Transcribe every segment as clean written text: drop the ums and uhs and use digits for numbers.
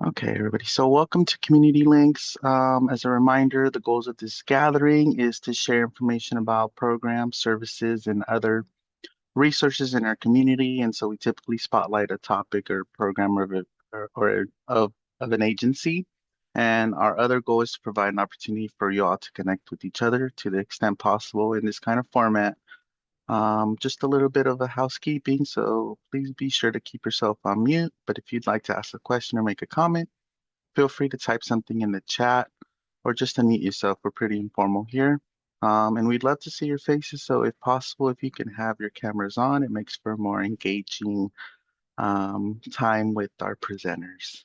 Okay, everybody. So, welcome to Community Links. As a reminder, the goals of this gathering is to share information about programs, services, and other resources in our community. And so, we typically spotlight a topic or program or of an agency. And our other goal is to provide an opportunity for you all to connect with each other to the extent possible in this kind of format. Just a little bit of a housekeeping, so please be sure to keep yourself on mute. But if you'd like to ask a question or make a comment, feel free to type something in the chat or just unmute yourself. We're pretty informal here. And we'd love to see your faces. So if possible, if you can have your cameras on, it makes for a more engaging time with our presenters.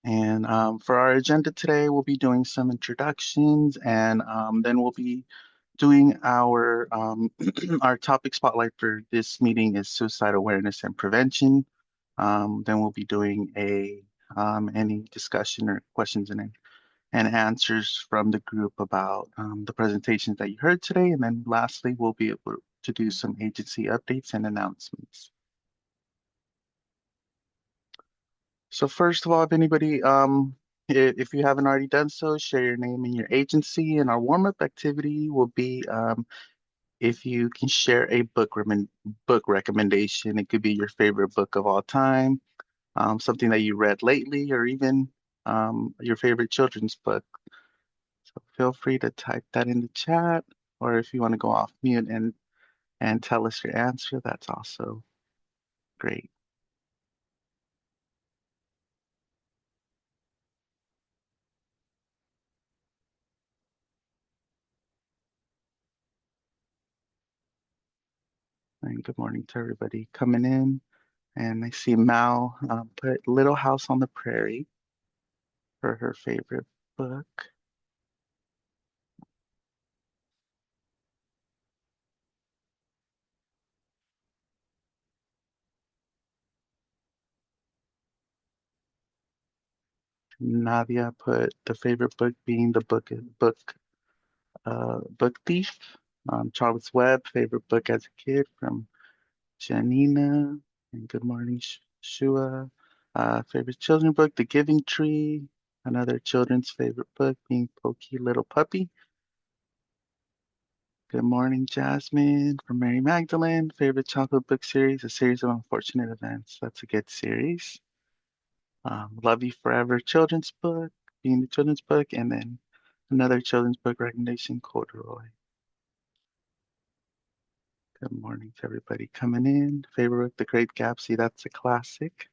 And for our agenda today, we'll be doing some introductions and then we'll be doing our our topic spotlight for this meeting is suicide awareness and prevention. Then we'll be doing any discussion or questions and answers from the group about the presentations that you heard today. And then lastly, we'll be able to do some agency updates and announcements. So first of all, if anybody, if you haven't already done so, share your name and your agency. And our warm-up activity will be if you can share a book recommendation. It could be your favorite book of all time, something that you read lately, or even your favorite children's book. So feel free to type that in the chat, or if you want to go off mute and tell us your answer, that's also great. And good morning to everybody coming in. And I see Mal put Little House on the Prairie for her favorite book. Nadia put the favorite book being the book Thief. Charles Webb, favorite book as a kid from Janina. And good morning, Shua. Favorite children's book, The Giving Tree. Another children's favorite book being Pokey Little Puppy. Good morning, Jasmine from Mary Magdalene. Favorite chocolate book series, A Series of Unfortunate Events. That's a good series. Love You Forever children's book, being the children's book, and then another children's book recommendation, Corduroy. Good morning to everybody coming in. Favorite book, The Great Gatsby. That's a classic.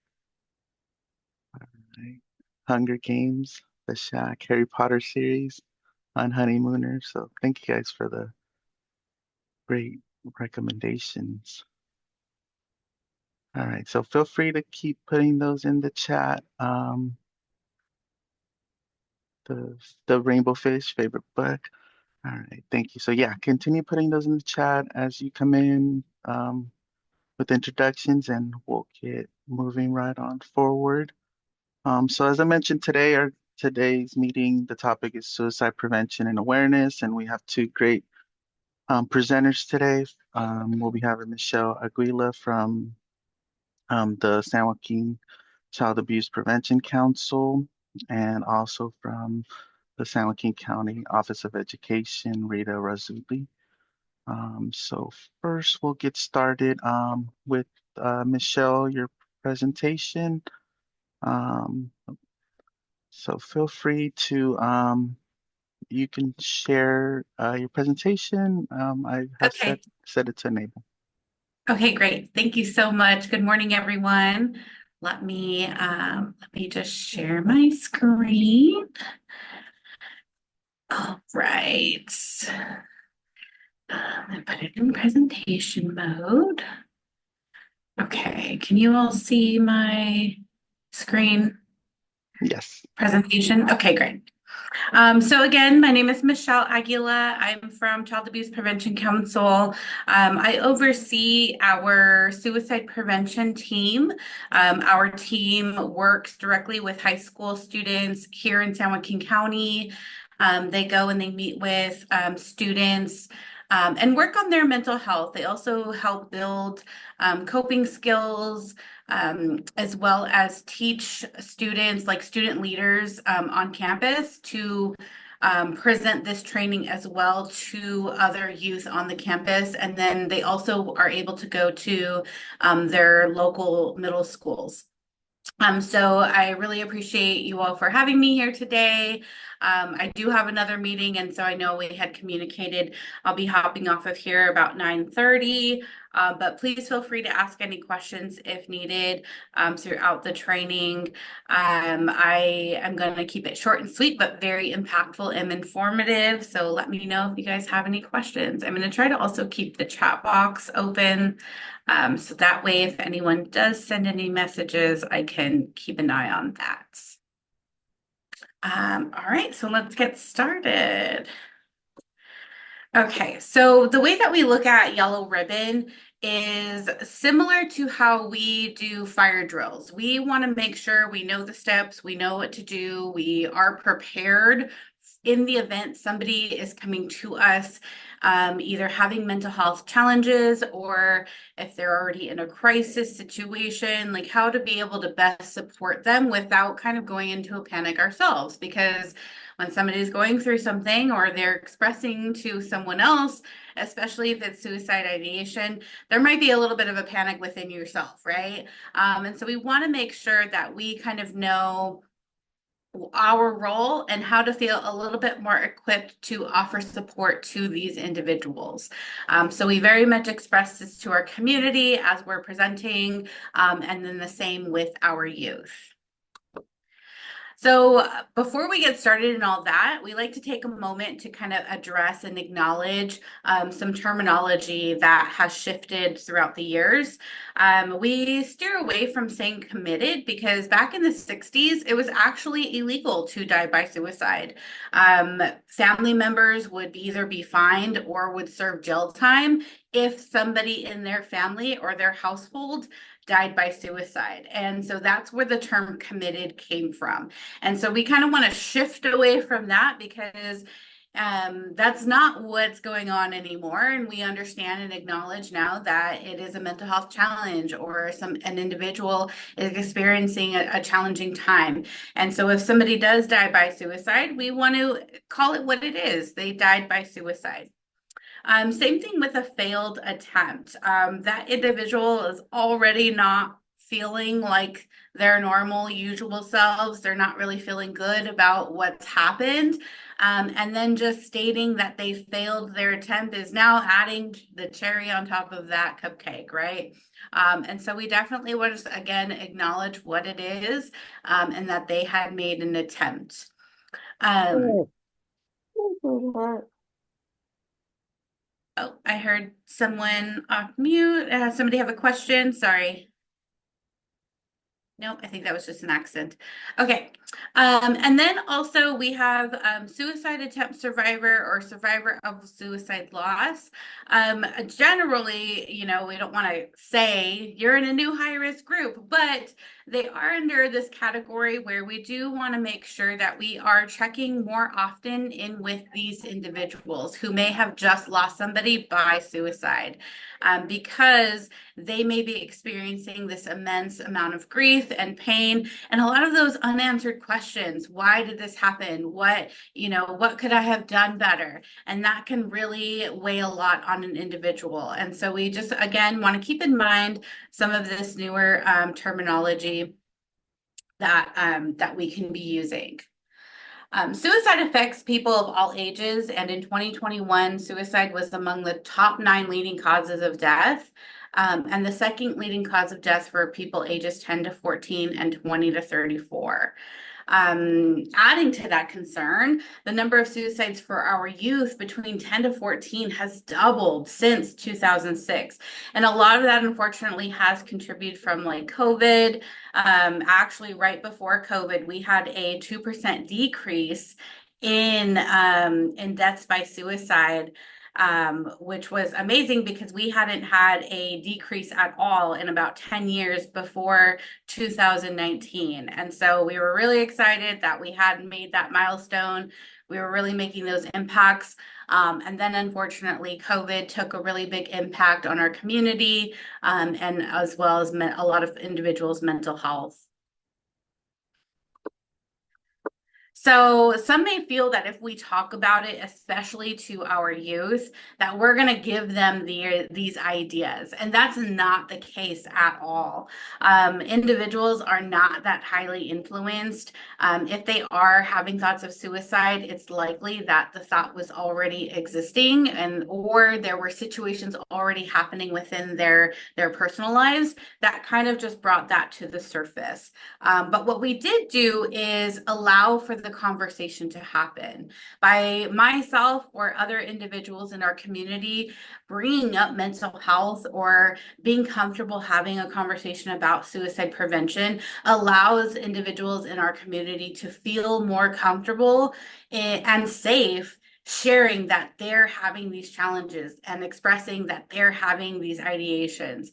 All right. Hunger Games, The Shack, Harry Potter series, on Honeymooners. So thank you guys for the great recommendations. All right, so feel free to keep putting those in the chat. The Rainbow Fish favorite book. All right, thank you. So yeah, continue putting those in the chat as you come in with introductions, and we'll get moving right on forward. So as I mentioned today, our today's meeting, the topic is suicide prevention and awareness, and we have two great presenters today. We'll be having Michelle Aguila from the San Joaquin Child Abuse Prevention Council, and also from the San Joaquin County Office of Education, Rita Razuli. So first we'll get started with Michelle, your presentation. Um, so feel free to, you can share your presentation. I have Okay. set it to enable. Okay, great. Thank you so much. Good morning, everyone. Let me just share my screen. All right. And put it in presentation mode. Okay, can you all see my screen Yes. presentation? Okay, great. So again, my name is Michelle Aguila. I'm from Child Abuse Prevention Council. I oversee our suicide prevention team. Our team works directly with high school students here in San Joaquin County. They go and they meet with students and work on their mental health. They also help build coping skills, as well as teach students, like student leaders on campus, to present this training as well to other youth on the campus. And then they also are able to go to their local middle schools. So I really appreciate you all for having me here today. I do have another meeting, and so I know we had communicated I'll be hopping off of here about 9:30. But please feel free to ask any questions if needed throughout the training. I am going to keep it short and sweet, but very impactful and informative. So let me know if you guys have any questions. I'm going to try to also keep the chat box open. So that way, if anyone does send any messages, I can keep an eye on that. All right, so let's get started. Okay, so the way that we look at yellow ribbon is similar to how we do fire drills. We want to make sure we know the steps, we know what to do, we are prepared in the event somebody is coming to us, either having mental health challenges or if they're already in a crisis situation, like how to be able to best support them without kind of going into a panic ourselves. Because when somebody's going through something or they're expressing to someone else, especially if it's suicide ideation, there might be a little bit of a panic within yourself, right? And so we want to make sure that we kind of know our role and how to feel a little bit more equipped to offer support to these individuals. So we very much express this to our community as we're presenting, and then the same with our youth. So before we get started in all that, we like to take a moment to kind of address and acknowledge some terminology that has shifted throughout the years. We steer away from saying committed because back in the 60s, it was actually illegal to die by suicide. Family members would either be fined or would serve jail time if somebody in their family or their household died by suicide. And so that's where the term committed came from. And so we kind of want to shift away from that because that's not what's going on anymore. And we understand and acknowledge now that it is a mental health challenge or an individual is experiencing a challenging time. And so if somebody does die by suicide, we want to call it what it is. They died by suicide. Same thing with a failed attempt. That individual is already not feeling like their normal, usual selves. They're not really feeling good about what's happened. And then just stating that they failed their attempt is now adding the cherry on top of that cupcake, right? And so we definitely want to, again, acknowledge what it is, and that they had made an attempt. Oh, I heard someone off mute. Somebody have a question? Sorry. Nope, I think that was just an accent. Okay. And then also we have suicide attempt survivor or survivor of suicide loss. Generally, we don't want to say you're in a new high risk group, but they are under this category where we do want to make sure that we are checking more often in with these individuals who may have just lost somebody by suicide, because they may be experiencing this immense amount of grief and pain and a lot of those unanswered questions. Why did this happen? What could I have done better? And that can really weigh a lot on an individual. And so we just, again, want to keep in mind some of this newer terminology that we can be using. Suicide affects people of all ages, and in 2021, suicide was among the top 9 leading causes of death, and the second leading cause of death for people ages 10 to 14 and 20 to 34. Adding to that concern, the number of suicides for our youth between 10 to 14 has doubled since 2006. And a lot of that, unfortunately, has contributed from like COVID. Actually, right before COVID, we had a 2% decrease in deaths by suicide, which was amazing because we hadn't had a decrease at all in about 10 years before 2019. And so we were really excited that we had made that milestone. We were really making those impacts. And then unfortunately, COVID took a really big impact on our community, and as well as a lot of individuals' mental health. So some may feel that if we talk about it, especially to our youth, that we're going to give them these ideas. And that's not the case at all. Individuals are not that highly influenced. If they are having thoughts of suicide, it's likely that the thought was already existing, and or there were situations already happening within their personal lives that kind of just brought that to the surface. But what we did do is allow for the conversation to happen by myself or other individuals in our community bringing up mental health or being comfortable having a conversation about suicide prevention allows individuals in our community to feel more comfortable and safe sharing that they're having these challenges and expressing that they're having these ideations.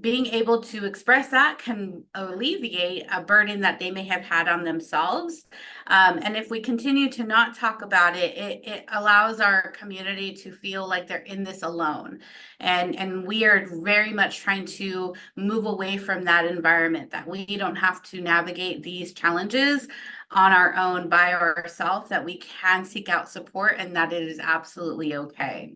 Being able to express that can alleviate a burden that they may have had on themselves. And if we continue to not talk about it, it allows our community to feel like they're in this alone. And we are very much trying to move away from that environment, that we don't have to navigate these challenges on our own by ourselves, that we can seek out support and that it is absolutely okay.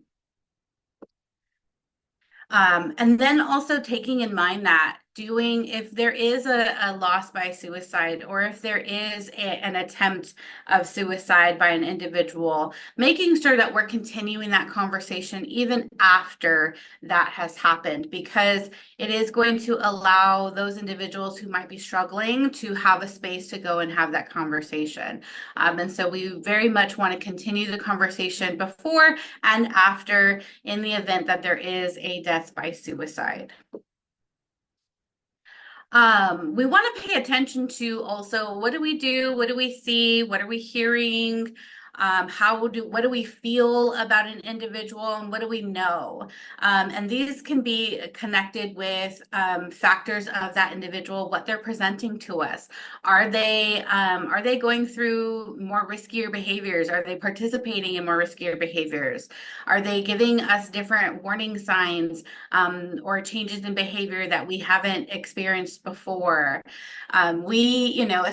And then also taking in mind that if there is a loss by suicide, or if there is an attempt of suicide by an individual, making sure that we're continuing that conversation even after that has happened, because it is going to allow those individuals who might be struggling to have a space to go and have that conversation. And so we very much want to continue the conversation before and after, in the event that there is a death by suicide. We want to pay attention to also, what do we do? What do we see? What are we hearing? What do we feel about an individual, and what do we know? And these can be connected with factors of that individual, what they're presenting to us. Are they going through more riskier behaviors? Are they participating in more riskier behaviors? Are they giving us different warning signs or changes in behavior that we haven't experienced before?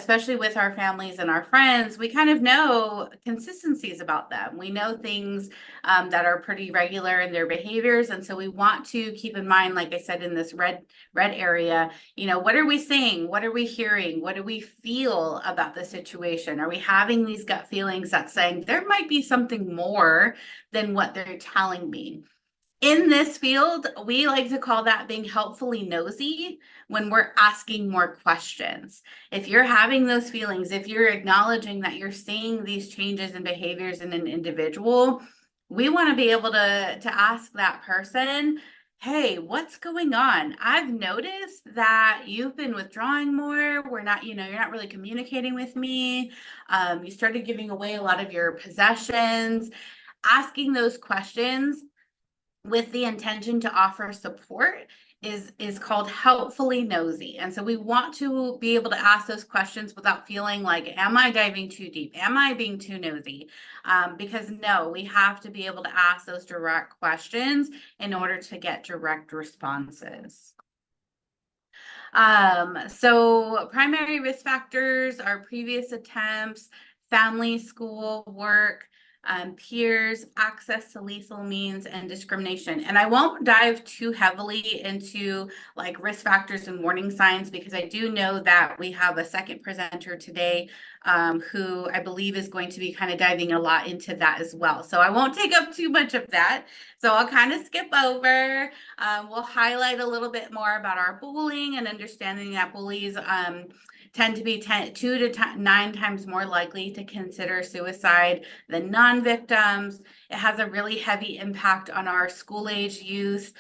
Especially with our families and our friends, we kind of know consistencies about them. We know things that are pretty regular in their behaviors. And so we want to keep in mind, like I said, in this red area, what are we saying? What are we hearing? What do we feel about the situation? Are we having these gut feelings that's saying there might be something more than what they're telling me? In this field, we like to call that being helpfully nosy, when we're asking more questions. If you're having those feelings, if you're acknowledging that you're seeing these changes in behaviors in an individual, we want to be able to ask that person, hey, what's going on? I've noticed that you've been withdrawing more. You're not really communicating with me. You started giving away a lot of your possessions. Asking those questions with the intention to offer support is called helpfully nosy. And so we want to be able to ask those questions without feeling like, am I diving too deep? Am I being too nosy? Because no, we have to be able to ask those direct questions in order to get direct responses. So primary risk factors are previous attempts, family, school, work, peers, access to lethal means, and discrimination. And I won't dive too heavily into like risk factors and warning signs, because I do know that we have a second presenter today who I believe is going to be kind of diving a lot into that as well. So I won't take up too much of that. So I'll kind of skip over. We'll highlight a little bit more about our bullying and understanding that bullies tend to be 2 to 9 times more likely to consider suicide than non-victims. It has a really heavy impact on our school-age youth,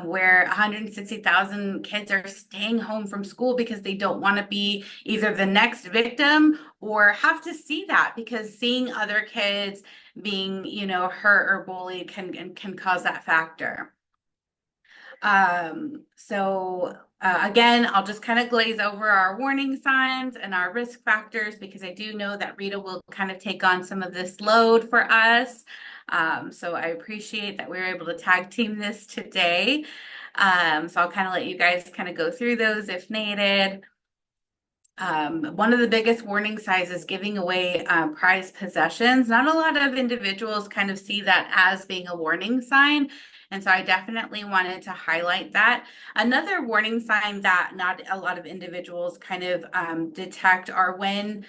where 160,000 kids are staying home from school because they don't want to be either the next victim or have to see that, because seeing other kids being, hurt or bullied can cause that factor. So Again, I'll just kind of glaze over our warning signs and our risk factors because I do know that Rita will kind of take on some of this load for us. So I appreciate that we were able to tag team this today. So I'll kind of let you guys kind of go through those if needed. One of the biggest warning signs is giving away prized possessions. Not a lot of individuals kind of see that as being a warning sign. And so I definitely wanted to highlight that. Another warning sign that not a lot of individuals kind of detect are when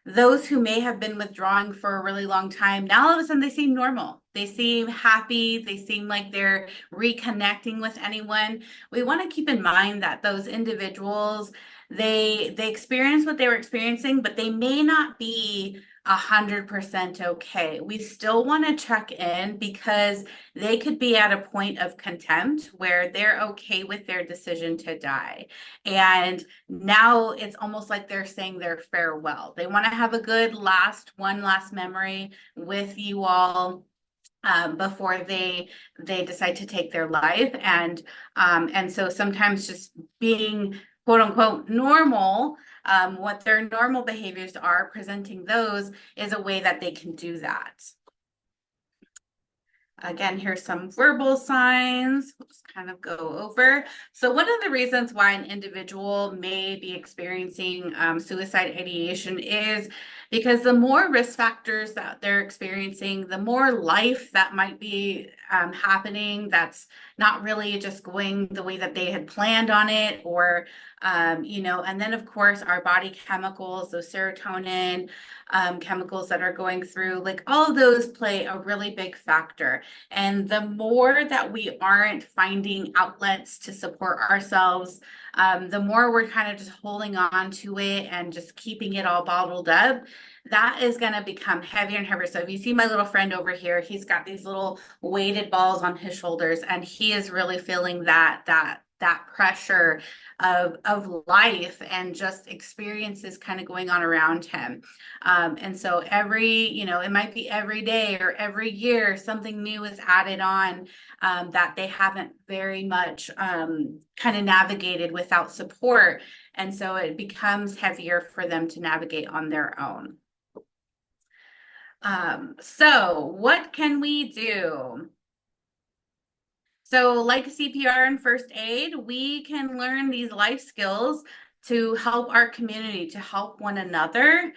those who may have been withdrawing for a really long time, now all of a sudden they seem normal. They seem happy. They seem like they're reconnecting with anyone. We want to keep in mind that those individuals, they experience what they were experiencing, but they may not be 100% okay. We still want to check in because they could be at a point of contempt where they're okay with their decision to die. And now it's almost like they're saying their farewell. They want to have a good one last memory with you all before they decide to take their life. And so sometimes just being quote unquote normal, what their normal behaviors are, presenting those is a way that they can do that. Again, here's some verbal signs. We'll just kind of go over. So one of the reasons why an individual may be experiencing suicide ideation is because the more risk factors that they're experiencing, the more life that might be happening that's not really just going the way that they had planned on it, or and then of course our body chemicals, those serotonin chemicals that are going through, like all of those play a really big factor. And the more that we aren't finding outlets to support ourselves, the more we're kind of just holding on to it and just keeping it all bottled up, that is going to become heavier and heavier. So if you see my little friend over here, he's got these little weighted balls on his shoulders, and he is really feeling that pressure of life and just experiences kind of going on around him. And so it might be every day or every year, something new is added on that they haven't very much kind of navigated without support. And so it becomes heavier for them to navigate on their own. So what can we do? So like CPR and first aid, we can learn these life skills to help our community, to help one another,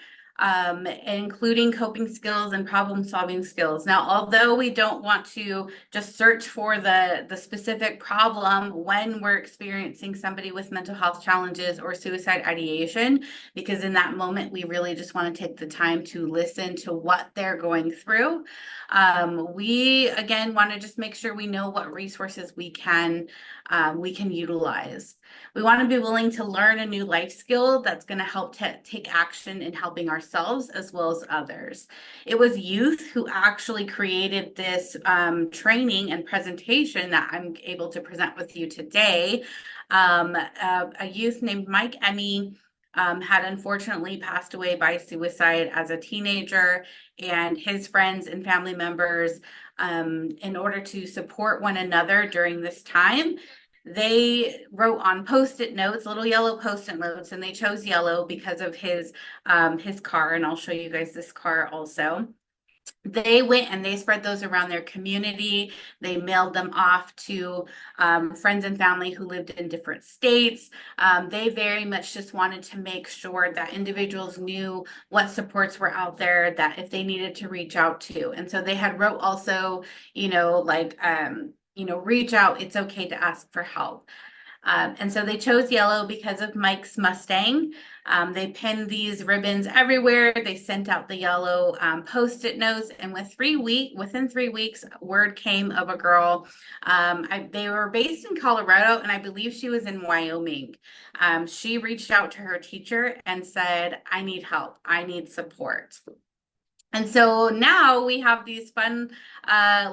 including coping skills and problem solving skills. Now, although we don't want to just search for the specific problem when we're experiencing somebody with mental health challenges or suicide ideation, because in that moment, we really just want to take the time to listen to what they're going through. We again want to just make sure we know what resources we can utilize. We want to be willing to learn a new life skill that's going to help take action in helping ourselves as well as others. It was youth who actually created this training and presentation that I'm able to present with you today. A youth named Mike Emmy had unfortunately passed away by suicide as a teenager, and his friends and family members, in order to support one another during this time, they wrote on Post-it notes, little yellow Post-it notes, and they chose yellow because of his car. And I'll show you guys this car also. They went and they spread those around their community. They mailed them off to friends and family who lived in different states. They very much just wanted to make sure that individuals knew what supports were out there, that if they needed to reach out to. And so they had wrote also, reach out, it's okay to ask for help. And so they chose yellow because of Mike's Mustang. They pinned these ribbons everywhere. They sent out the yellow Post-it notes, and within 3 weeks, word came of a girl. They were based in Colorado, and I believe she was in Wyoming. She reached out to her teacher and said, "I need help. I need support." And so now we have these fun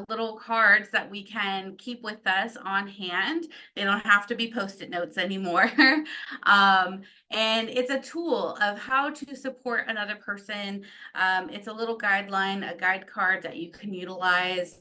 little cards that we can keep with us on hand. They don't have to be Post-it notes anymore. And it's a tool of how to support another person. It's a little guideline, a guide card that you can utilize.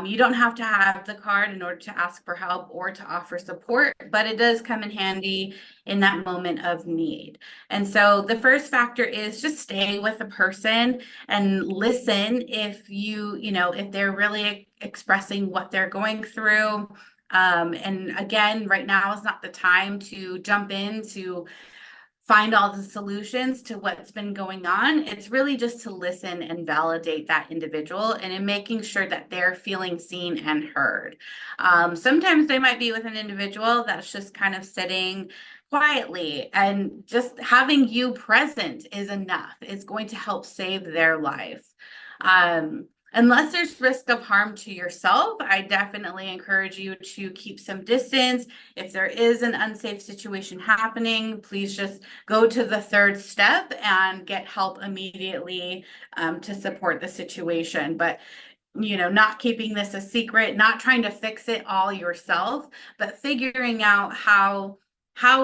You don't have to have the card in order to ask for help or to offer support, but it does come in handy in that moment of need. And so the first factor is just stay with the person and listen if if they're really expressing what they're going through. And again, right now is not the time to jump in to find all the solutions to what's been going on. It's really just to listen and validate that individual and in making sure that they're feeling seen and heard. Sometimes they might be with an individual that's just kind of sitting quietly, and just having you present is enough. It's going to help save their life. Unless there's risk of harm to yourself, I definitely encourage you to keep some distance. If there is an unsafe situation happening, please just go to the third step and get help immediately to support the situation. But not keeping this a secret, not trying to fix it all yourself, but figuring out how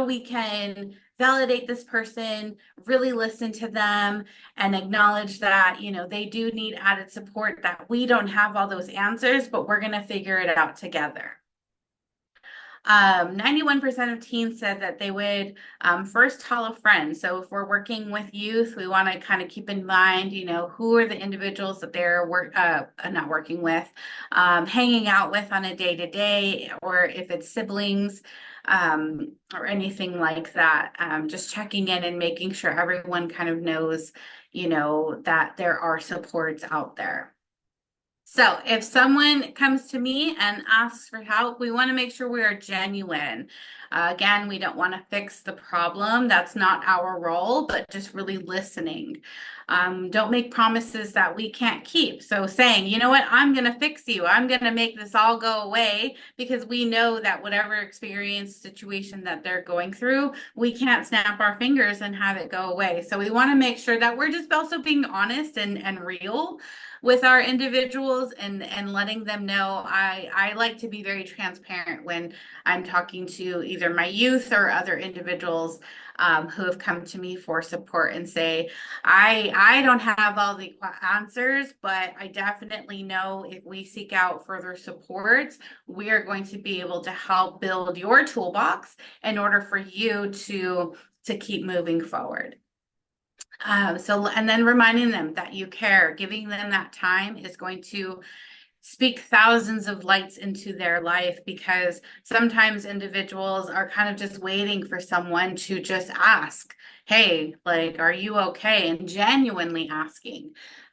we can validate this person, really listen to them, and acknowledge that they do need added support, that we don't have all those answers, but we're going to figure it out together. 91% of teens said that they would first tell a friend. So if we're working with youth, we want to kind of keep in mind, who are the individuals that they're not working with, hanging out with on a day-to-day, or if it's siblings, or anything like that. Just checking in and making sure everyone kind of knows, that there are supports out there. So if someone comes to me and asks for help, we want to make sure we are genuine. Again, we don't want to fix the problem. That's not our role, but just really listening. Don't make promises that we can't keep. So saying, you know what, I'm going to fix you. I'm going to make this all go away, because we know that whatever experience situation that they're going through, we can't snap our fingers and have it go away. So we want to make sure that we're just also being honest and real with our individuals, and letting them know. I like to be very transparent when I'm talking to either my youth or other individuals who have come to me for support, and say, I don't have all the answers, but I definitely know if we seek out further support, we are going to be able to help build your toolbox in order for you to keep moving forward. And then reminding them that you care, giving them that time is going to speak thousands of lights into their life, because sometimes individuals are kind of just waiting for someone to just ask, hey, like, are you okay? And genuinely asking.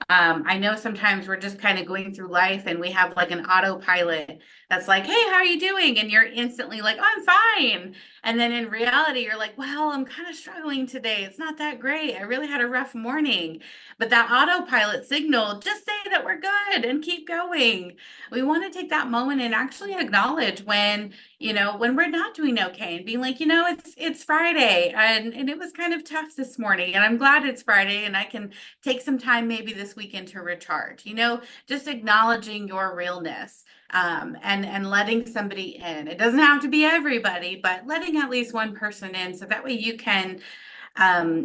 I know sometimes we're just kind of going through life and we have like an autopilot that's like, hey, how are you doing? And you're instantly like, oh, I'm fine. And then in reality, you're like, well, I'm kind of struggling today. It's not that great. I really had a rough morning. But that autopilot signal, just say that we're good and keep going. We want to take that moment and actually acknowledge when we're not doing okay, and being like, it's Friday, and it was kind of tough this morning, and I'm glad it's Friday and I can take some time maybe this weekend to recharge. Just acknowledging your realness, and letting somebody in. It doesn't have to be everybody, but letting at least one person in, so that way you can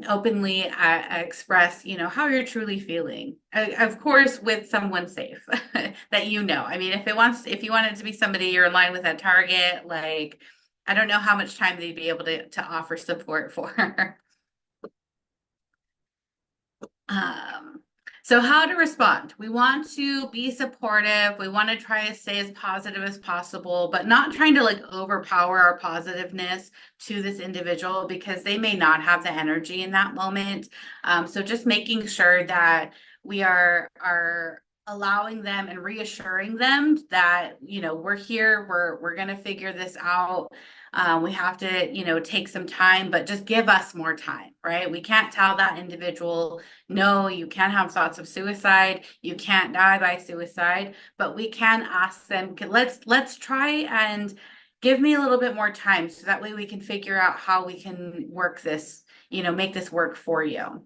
openly express, how you're truly feeling. Of course, with someone safe that I mean, if you want it to be somebody you're in line with at Target, like, I don't know how much time they'd be able to offer support for. So how to respond. We want to be supportive. We want to try to stay as positive as possible, but not trying to like overpower our positiveness to this individual, because they may not have the energy in that moment. So just making sure that we are allowing them and reassuring them that, we're here, we're going to figure this out. We have to, take some time, but just give us more time, right? We can't tell that individual, no, you can't have thoughts of suicide, you can't die by suicide, but we can ask them, let's try and give me a little bit more time, so that way we can figure out how we can work this, make this work for you.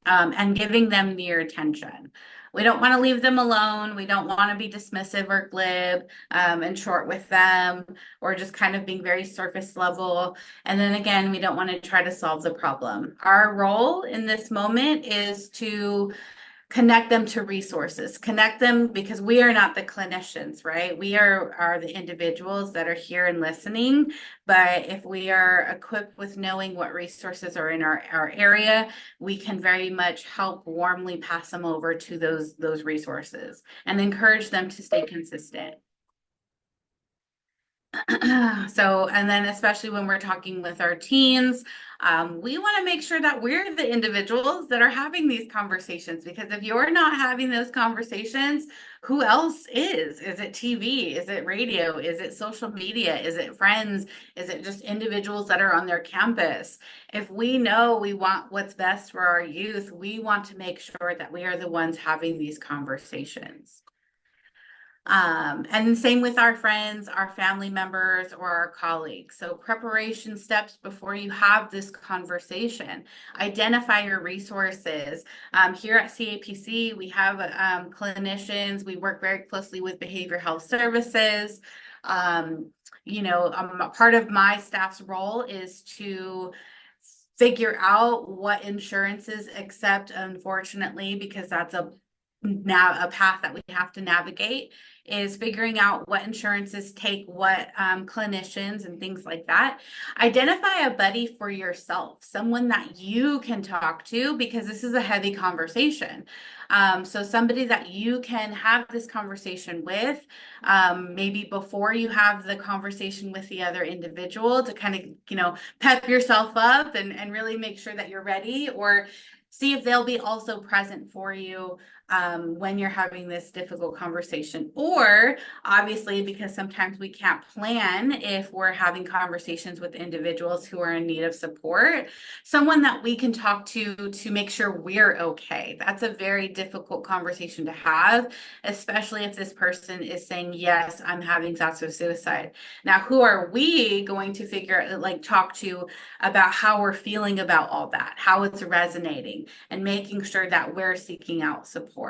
And giving them your attention. We don't want to leave them alone. We don't want to be dismissive or glib and short with them, or just kind of being very surface level. And then again, we don't want to try to solve the problem. Our role in this moment is to connect them to resources, connect them, because we are not the clinicians, right? We are the individuals that are here and listening. But if we are equipped with knowing what resources are in our area, we can very much help warmly pass them over to those resources and encourage them to stay consistent. So, and then especially when we're talking with our teens, we want to make sure that we're the individuals that are having these conversations, because if you're not having those conversations, who else is? Is it TV? Is it radio? Is it social media? Is it friends? Is it just individuals that are on their campus? If we know we want what's best for our youth, we want to make sure that we are the ones having these conversations. And same with our friends, our family members, or our colleagues. So preparation steps before you have this conversation. Identify your resources. Here at CAPC, we have clinicians. We work very closely with behavioral health services. Part of my staff's role is to figure out what insurances accept, unfortunately, because that's now a path that we have to navigate, is figuring out what insurances take what clinicians and things like that. Identify a buddy for yourself, someone that you can talk to, because this is a heavy conversation. So somebody that you can have this conversation with, maybe before you have the conversation with the other individual, to kind of, pep yourself up and really make sure that you're ready, or see if they'll be also present for you when you're having this difficult conversation. Or obviously, because sometimes we can't plan if we're having conversations with individuals who are in need of support, someone that we can talk to make sure we're okay. That's a very difficult conversation to have, especially if this person is saying, yes, I'm having thoughts of suicide. Now, who are we going to talk to about how we're feeling about all that, how it's resonating, and making sure that we're seeking out support.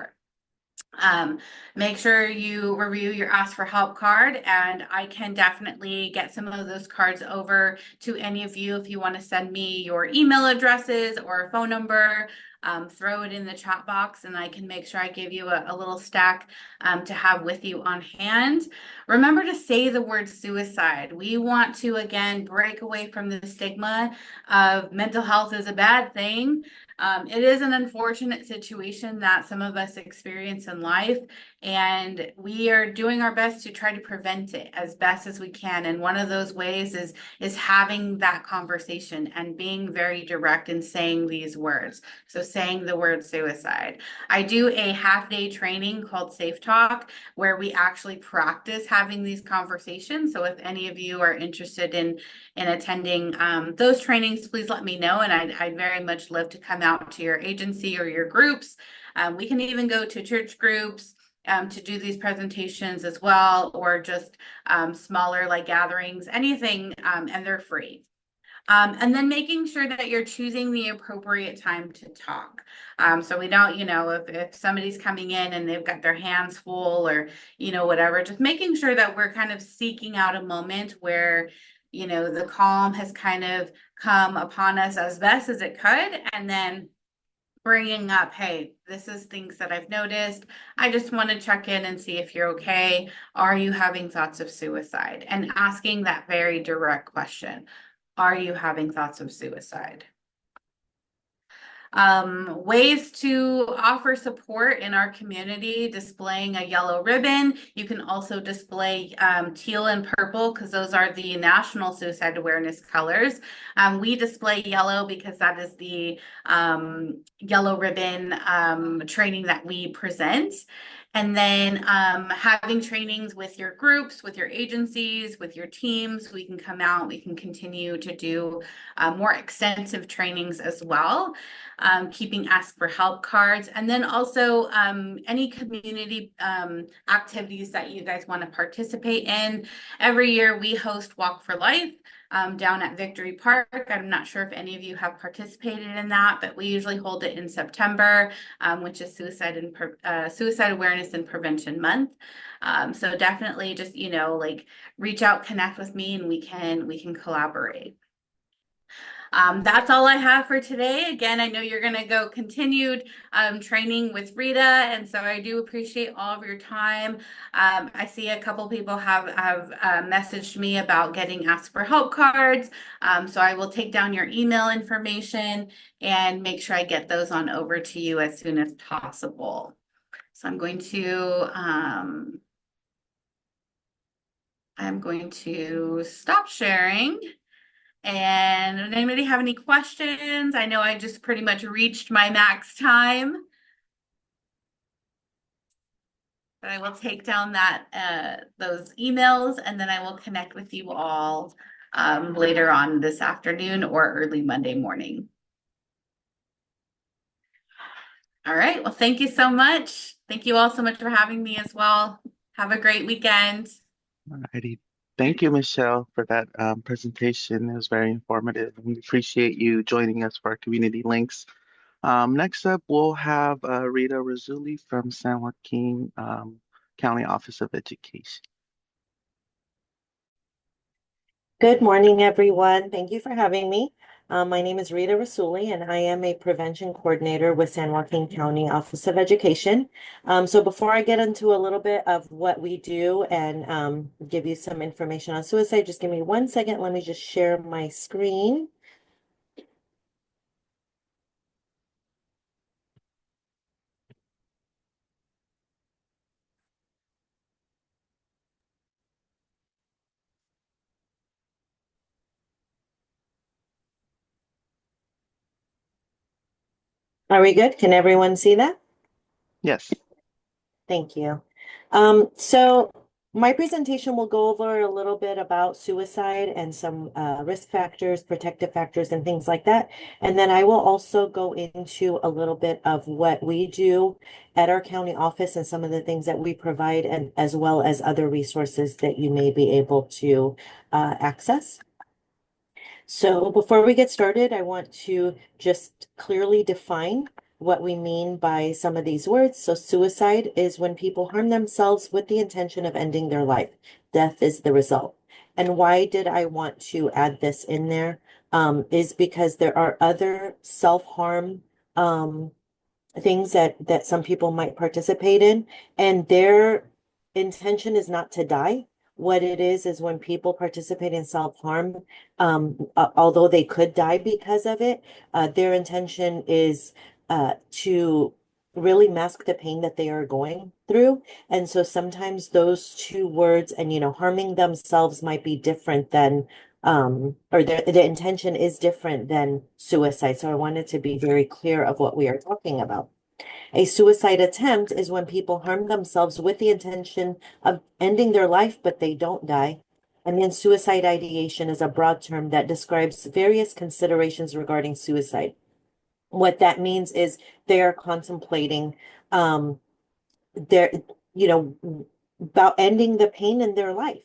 Make sure you review your Ask for Help card, and I can definitely get some of those cards over to any of you if you want to send me your email addresses or a phone number. Throw it in the chat box, and I can make sure I give you a little stack to have with you on hand. Remember to say the word suicide. We want to, again, break away from the stigma of mental health is a bad thing. It is an unfortunate situation that some of us experience in life, and we are doing our best to try to prevent it as best as we can. And one of those ways is having that conversation and being very direct in saying these words. So saying the word suicide. I do a half-day training called Safe Talk, where we actually practice having these conversations. So if any of you are interested in attending those trainings, please let me know, and I'd very much love to come out to your agency or your groups. We can even go to church groups to do these presentations as well, or just smaller like gatherings, anything, and they're free. And then making sure that you're choosing the appropriate time to talk. So we don't, if somebody's coming in and they've got their hands full, or, whatever, just making sure that we're kind of seeking out a moment where, the calm has kind of come upon us as best as it could, and then bringing up, hey, this is things that I've noticed. I just want to check in and see if you're okay. Are you having thoughts of suicide? And asking that very direct question. Are you having thoughts of suicide? Ways to offer support in our community: displaying a yellow ribbon. You can also display teal and purple, because those are the national suicide awareness colors. We display yellow because that is the yellow ribbon training that we present. And then having trainings with your groups, with your agencies, with your teams. We can come out, we can continue to do more extensive trainings as well. Keeping Ask for Help cards, and then also any community activities that you guys want to participate in. Every year we host Walk for Life. down at Victory Park. I'm not sure if any of you have participated in that, but we usually hold it in September, which is Suicide Awareness and Prevention Month. So definitely just, like reach out, connect with me, and we can collaborate. That's all I have for today. Again, I know you're going to go continued training with Rita, and so I do appreciate all of your time. I see a couple people have messaged me about getting asked for help cards, so I will take down your email information and make sure I get those on over to you as soon as possible. So I'm going to stop sharing. And does anybody have any questions? I know I just pretty much reached my max time. But I will take down those emails, and then I will connect with you all later on this afternoon or early Monday morning. All right. Well, thank you so much. Thank you all so much for having me as well. Have a great weekend. Alrighty. Thank you, Michelle, for that presentation. It was very informative. We appreciate you joining us for our community links. Next up, we'll have Rita Razzulli from San Joaquin County Office of Education. Good morning, everyone. Thank you for having me. My name is Rita Rasooli, and I am a prevention coordinator with San Joaquin County Office of Education. So before I get into a little bit of what we do and give you some information on suicide, just give me 1 second. Let me just share my screen. Are we good? Can everyone see that? Yes. Thank you. So my presentation will go over a little bit about suicide and some risk factors, protective factors, and things like that. And then I will also go into a little bit of what we do at our county office and some of the things that we provide, and as well as other resources that you may be able to access. So before we get started, I want to just clearly define what we mean by some of these words. So suicide is when people harm themselves with the intention of ending their life. Death is the result. And why did I want to add this in there? Is because there are other self-harm things that some people might participate in, and their intention is not to die. What it is when people participate in self-harm, although they could die because of it, their intention is to really mask the pain that they are going through. And so sometimes those two words and, harming themselves might be different than or the intention is different than suicide. So I wanted to be very clear of what we are talking about. A suicide attempt is when people harm themselves with the intention of ending their life, but they don't die. And then suicide ideation is a broad term that describes various considerations regarding suicide. What that means is they are contemplating their, about ending the pain in their life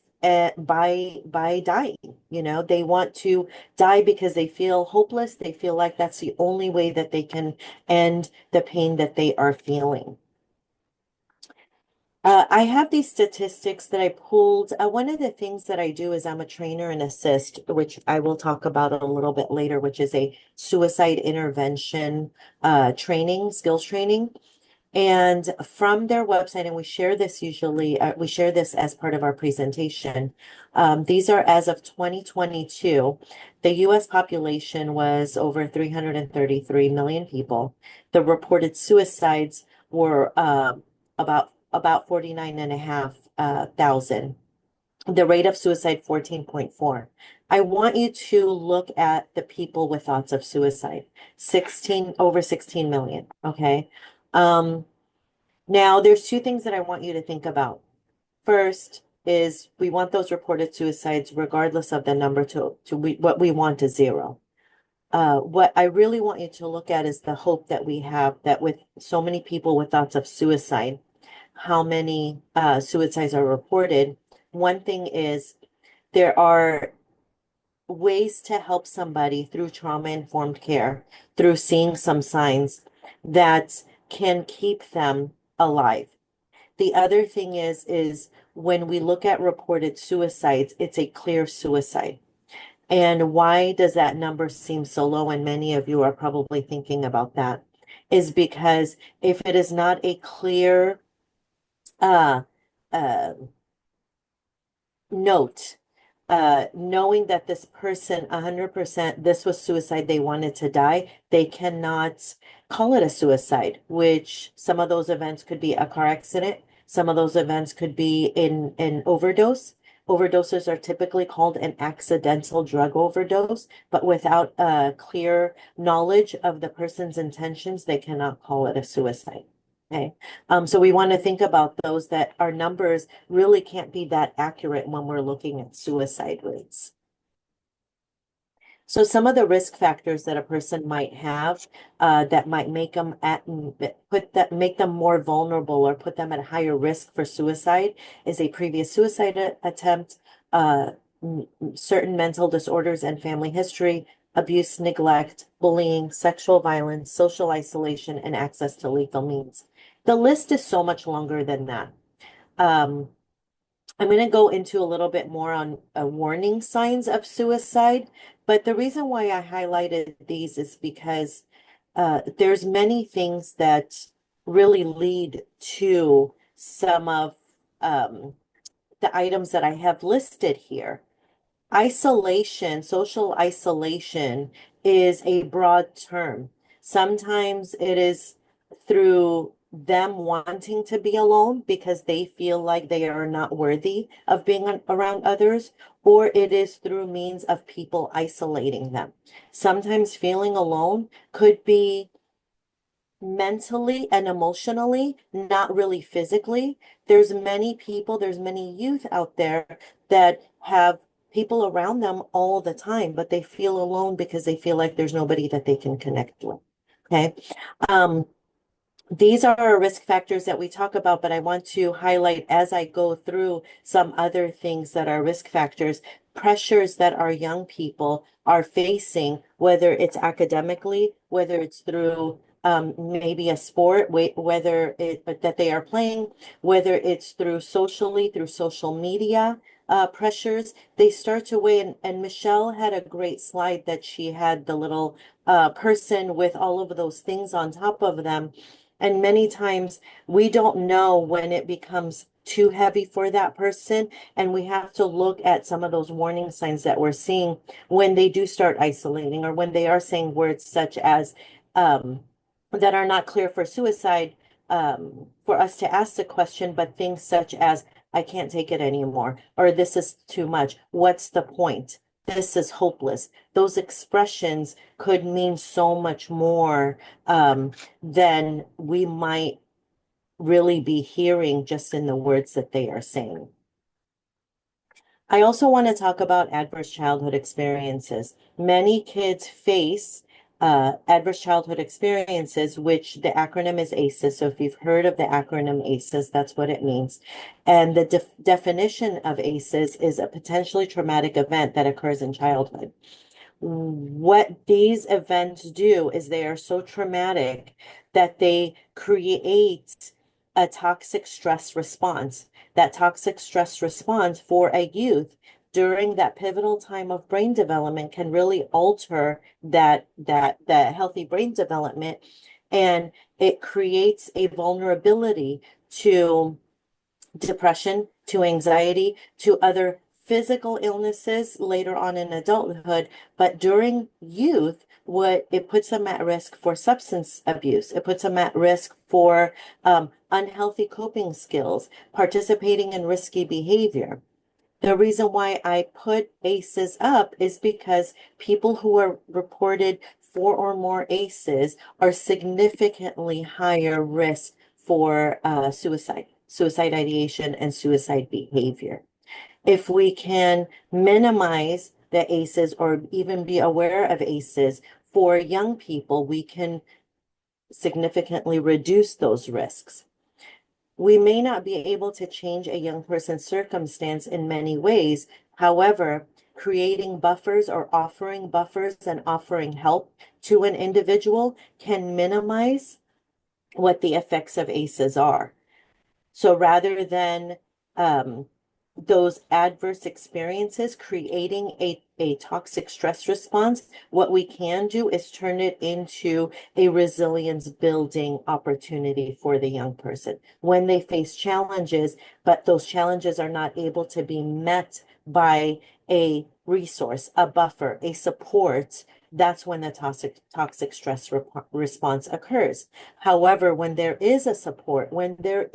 by dying. They want to die because they feel hopeless. They feel like that's the only way that they can end the pain that they are feeling. I have these statistics that I pulled. One of the things that I do is I'm a trainer and assist, which I will talk about a little bit later, which is a suicide intervention training, skills training. And from their website, and we share this as part of our presentation. These are as of 2022. The US population was over 333 million people. The reported suicides were about 49 and a half thousand. The rate of suicide 14.4. I want you to look at the people with thoughts of suicide. Over 16 million. Okay. Now there's two things that I want you to think about. First is we want those reported suicides regardless of the number what we want is zero. What I really want you to look at is the hope that we have that with so many people with thoughts of suicide, how many suicides are reported. One thing is there are ways to help somebody through trauma-informed care, through seeing some signs that can keep them alive. The other thing is when we look at reported suicides, it's a clear suicide. And why does that number seem so low? And many of you are probably thinking about that, is because if it is not a clear uh, uh, note, knowing that this person 100% this was suicide, they wanted to die, they cannot call it a suicide, which some of those events could be a car accident, some of those events could be in an overdose. Overdoses are typically called an accidental drug overdose, but without a clear knowledge of the person's intentions, they cannot call it a suicide. Okay. So we want to think about those that our numbers really can't be that accurate when we're looking at suicide rates. So some of the risk factors that a person might have that might make them make them more vulnerable or put them at higher risk for suicide is a previous suicide attempt, certain mental disorders and family history, abuse, neglect, bullying, sexual violence, social isolation, and access to legal means. The list is so much longer than that. I'm going to go into a little bit more on warning signs of suicide, but the reason why I highlighted these is because there's many things that really lead to some of the items that I have listed here. Isolation, social isolation is a broad term. Sometimes it is through them wanting to be alone because they feel like they are not worthy of being around others, or it is through means of people isolating them. Sometimes feeling alone could be mentally and emotionally, not really physically. There's many people, there's many youth out there that have people around them all the time, but they feel alone because they feel like there's nobody that they can connect with. Okay. These are risk factors that we talk about, but I want to highlight as I go through some other things that are risk factors, pressures that our young people are facing, whether it's academically, whether it's through maybe a sport, whether that they are playing, whether it's through socially, through social media pressures, they start to weigh. And Michelle had a great slide that she had the little person with all of those things on top of them. And many times we don't know when it becomes too heavy for that person. And we have to look at some of those warning signs that we're seeing when they do start isolating or when they are saying words such as that are not clear for suicide, for us to ask the question, but things such as, I can't take it anymore, or this is too much. What's the point? This is hopeless. Those expressions could mean so much more than we might really be hearing just in the words that they are saying. I also want to talk about adverse childhood experiences. Many kids face adverse childhood experiences, which the acronym is ACEs. So if you've heard of the acronym ACEs, that's what it means. And the definition of ACEs is a potentially traumatic event that occurs in childhood. What these events do is they are so traumatic that they create a toxic stress response. That toxic stress response for a youth during that pivotal time of brain development can really alter that healthy brain development, and it creates a vulnerability to depression, to anxiety, to other physical illnesses later on in adulthood. But during youth, what it puts them at risk for substance abuse. It puts them at risk for unhealthy coping skills, participating in risky behavior. The reason why I put ACEs up is because people who are reported 4 or more ACEs are significantly higher risk for suicide ideation, and suicide behavior. If we can minimize the ACEs or even be aware of ACEs for young people, we can significantly reduce those risks. We may not be able to change a young person's circumstance in many ways. However, creating buffers or offering buffers and offering help to an individual can minimize what the effects of ACEs are. So rather than those adverse experiences creating a toxic stress response, what we can do is turn it into a resilience building opportunity for the young person. When they face challenges, but those challenges are not able to be met by a resource, a buffer, a support, that's when the toxic stress response occurs. However, when there is a support, when there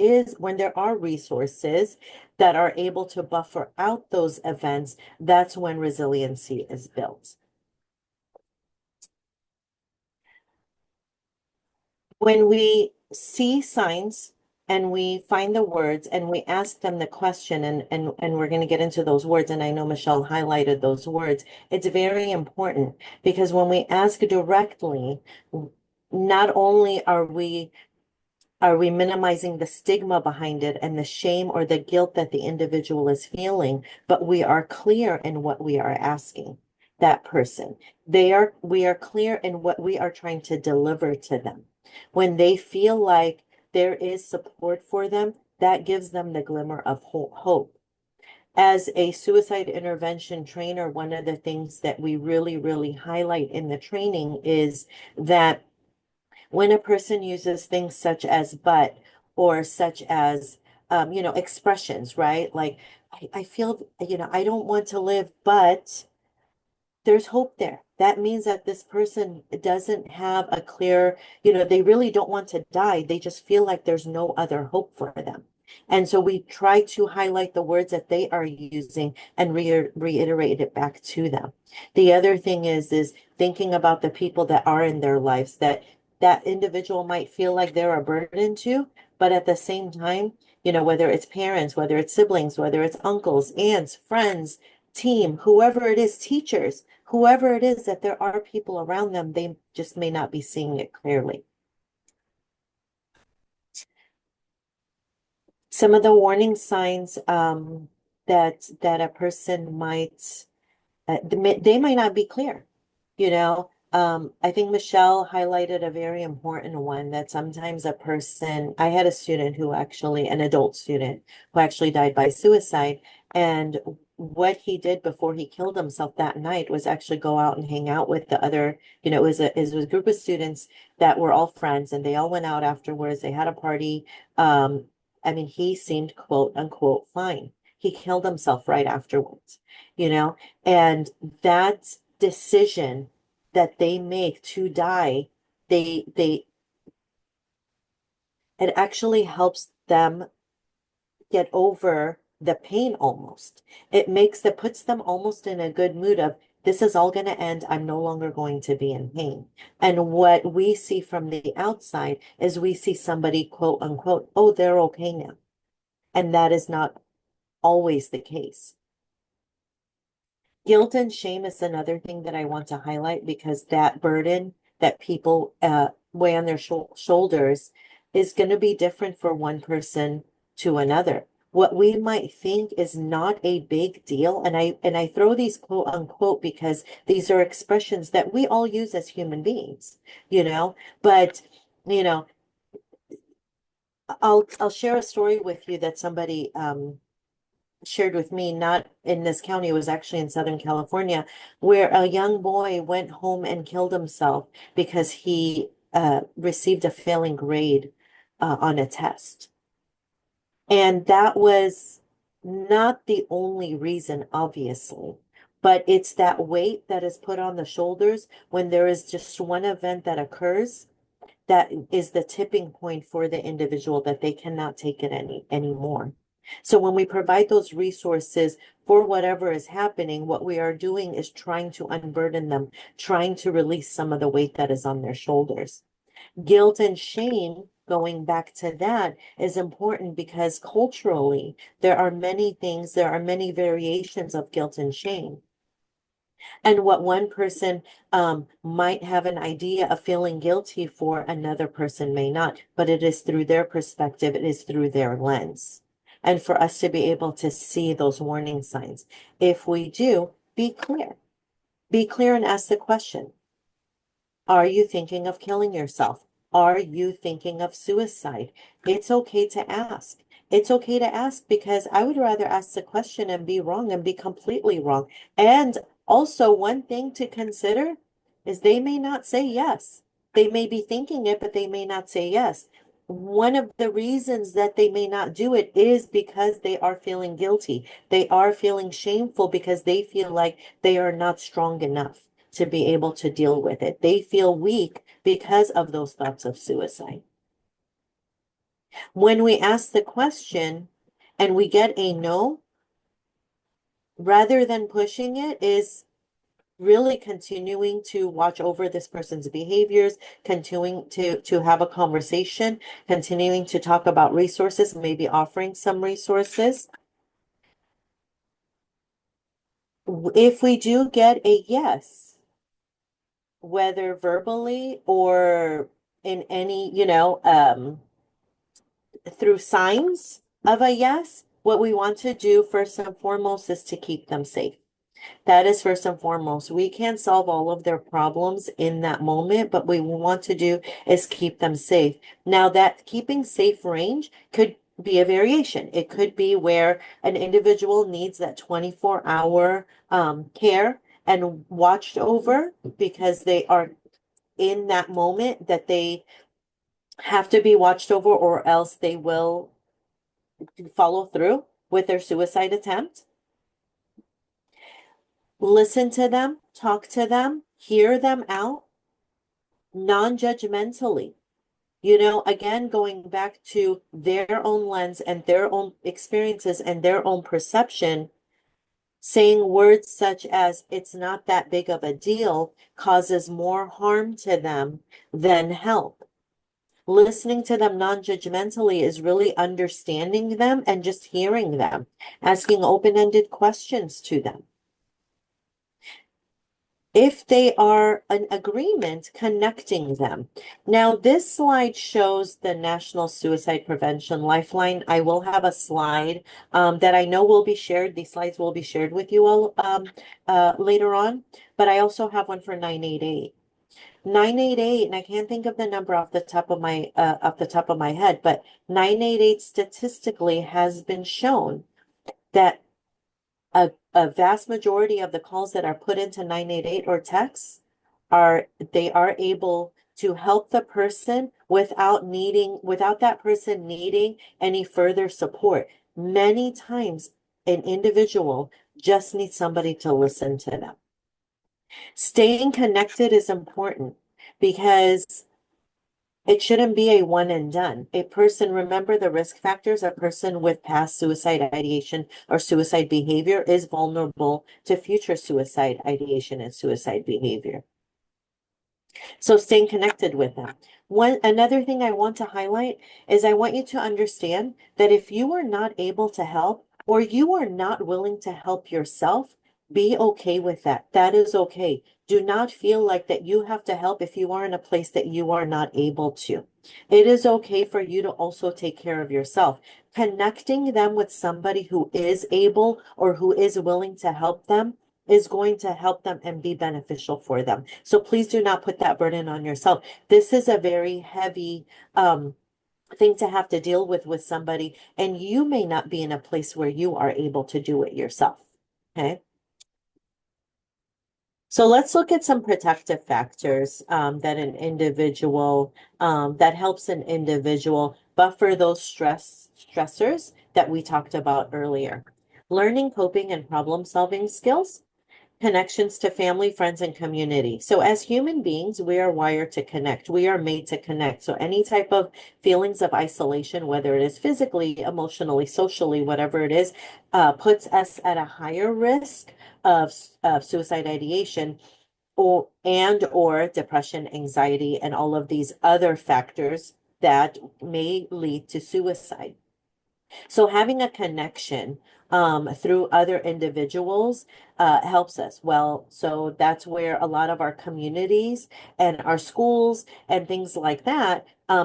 are resources that are able to buffer out those events, that's when resiliency is built. When we see signs and we find the words and we ask them the question, and we're going to get into those words, and I know Michelle highlighted those words, it's very important because when we ask directly, not only are we minimizing the stigma behind it and the shame or the guilt that the individual is feeling, but we are clear in what we are asking that person. We are clear in what we are trying to deliver to them. When they feel like there is support for them, that gives them the glimmer of hope. As a suicide intervention trainer, one of the things that we really, really highlight in the training is that when a person uses things such as but or such as expressions, right? Like I feel, I don't want to live, but there's hope there. That means that this person doesn't have a clear, they really don't want to die. They just feel like there's no other hope for them. And so we try to highlight the words that they are using and reiterate it back to them. The other thing is thinking about the people that are in their lives that individual might feel like they're a burden to, but at the same time, whether it's parents, whether it's siblings, whether it's uncles, aunts, friends, team, whoever it is, teachers, whoever it is, that there are people around them, they just may not be seeing it clearly. Some of the warning signs that a person might, they might not be clear, I think Michelle highlighted a very important one that sometimes a person, I had a student who actually, an adult student who actually died by suicide. And what he did before he killed himself that night was actually go out and hang out with the other, it was a group of students that were all friends and they all went out afterwards. They had a party. I mean, he seemed quote unquote fine. He killed himself right afterwards, and that decision that they make to die, it actually helps them get over the pain almost. It puts them almost in a good mood of, this is all going to end. I'm no longer going to be in pain. And what we see from the outside is we see somebody, quote unquote, oh, they're okay now. And that is not always the case. Guilt and shame is another thing that I want to highlight because that burden that people weigh on their shoulders is going to be different for one person to another. What we might think is not a big deal, and I throw these quote unquote because these are expressions that we all use as human beings, but I'll share a story with you that somebody shared with me, not in this county, it was actually in Southern California, where a young boy went home and killed himself because he received a failing grade on a test. And that was not the only reason, obviously, but it's that weight that is put on the shoulders when there is just one event that occurs that is the tipping point for the individual that they cannot take it anymore. So when we provide those resources for whatever is happening, what we are doing is trying to unburden them, trying to release some of the weight that is on their shoulders. Guilt and shame, going back to that, is important because culturally, there are many things, there are many variations of guilt and shame. And what one person might have an idea of feeling guilty for, another person may not, but it is through their perspective, it is through their lens. And for us to be able to see those warning signs. If we do, be clear. Be clear and ask the question. Are you thinking of killing yourself? Are you thinking of suicide? It's okay to ask. It's okay to ask because I would rather ask the question and be wrong and be completely wrong. And also, one thing to consider is they may not say yes. They may be thinking it, but they may not say yes. One of the reasons that they may not do it is because they are feeling guilty. They are feeling shameful because they feel like they are not strong enough to be able to deal with it. They feel weak because of those thoughts of suicide. When we ask the question and we get a no, rather than pushing it, is really continuing to watch over this person's behaviors, continuing to have a conversation, continuing to talk about resources, maybe offering some resources. If we do get a yes, whether verbally or in any, through signs of a yes, what we want to do first and foremost is to keep them safe. That is first and foremost. We can't solve all of their problems in that moment, but what we want to do is keep them safe. Now, that keeping safe range could be a variation. It could be where an individual needs that 24-hour care and watched over because they are in that moment that they have to be watched over, or else they will follow through with their suicide attempt. Listen to them, talk to them, hear them out non-judgmentally. Again, going back to their own lens and their own experiences and their own perception, saying words such as, it's not that big of a deal, causes more harm to them than help. Listening to them non-judgmentally is really understanding them and just hearing them, asking open-ended questions to them. If they are an agreement, connecting them. Now, this slide shows the National Suicide Prevention Lifeline. I will have a slide that I know will be shared. These slides will be shared with you all later on, but I also have one for 988. 988, and I can't think of the number off the top of my head, but 988 statistically has been shown that a vast majority of the calls that are put into 988 or texts they are able to help the person without that person needing any further support. Many times an individual just needs somebody to listen to them. Staying connected is important because it shouldn't be a one and done. Remember the risk factors, a person with past suicide ideation or suicide behavior is vulnerable to future suicide ideation and suicide behavior. So staying connected with them. Another thing I want to highlight is I want you to understand that if you are not able to help or you are not willing to help yourself, be okay with that. That is okay. Do not feel like that you have to help if you are in a place that you are not able to. It is okay for you to also take care of yourself. Connecting them with somebody who is able or who is willing to help them is going to help them and be beneficial for them. So please do not put that burden on yourself. This is a very heavy thing to have to deal with somebody, and you may not be in a place where you are able to do it yourself. Okay. So let's look at some protective factors that helps an individual buffer those stressors that we talked about earlier. Learning coping and problem solving skills, connections to family, friends, and community. So as human beings, we are wired to connect. We are made to connect. So any type of feelings of isolation, whether it is physically, emotionally, socially, whatever it is, puts us at a higher risk of suicide ideation or depression, anxiety, and all of these other factors that may lead to suicide. So having a connection through other individuals helps us. Well, so that's where a lot of our communities and our schools and things like that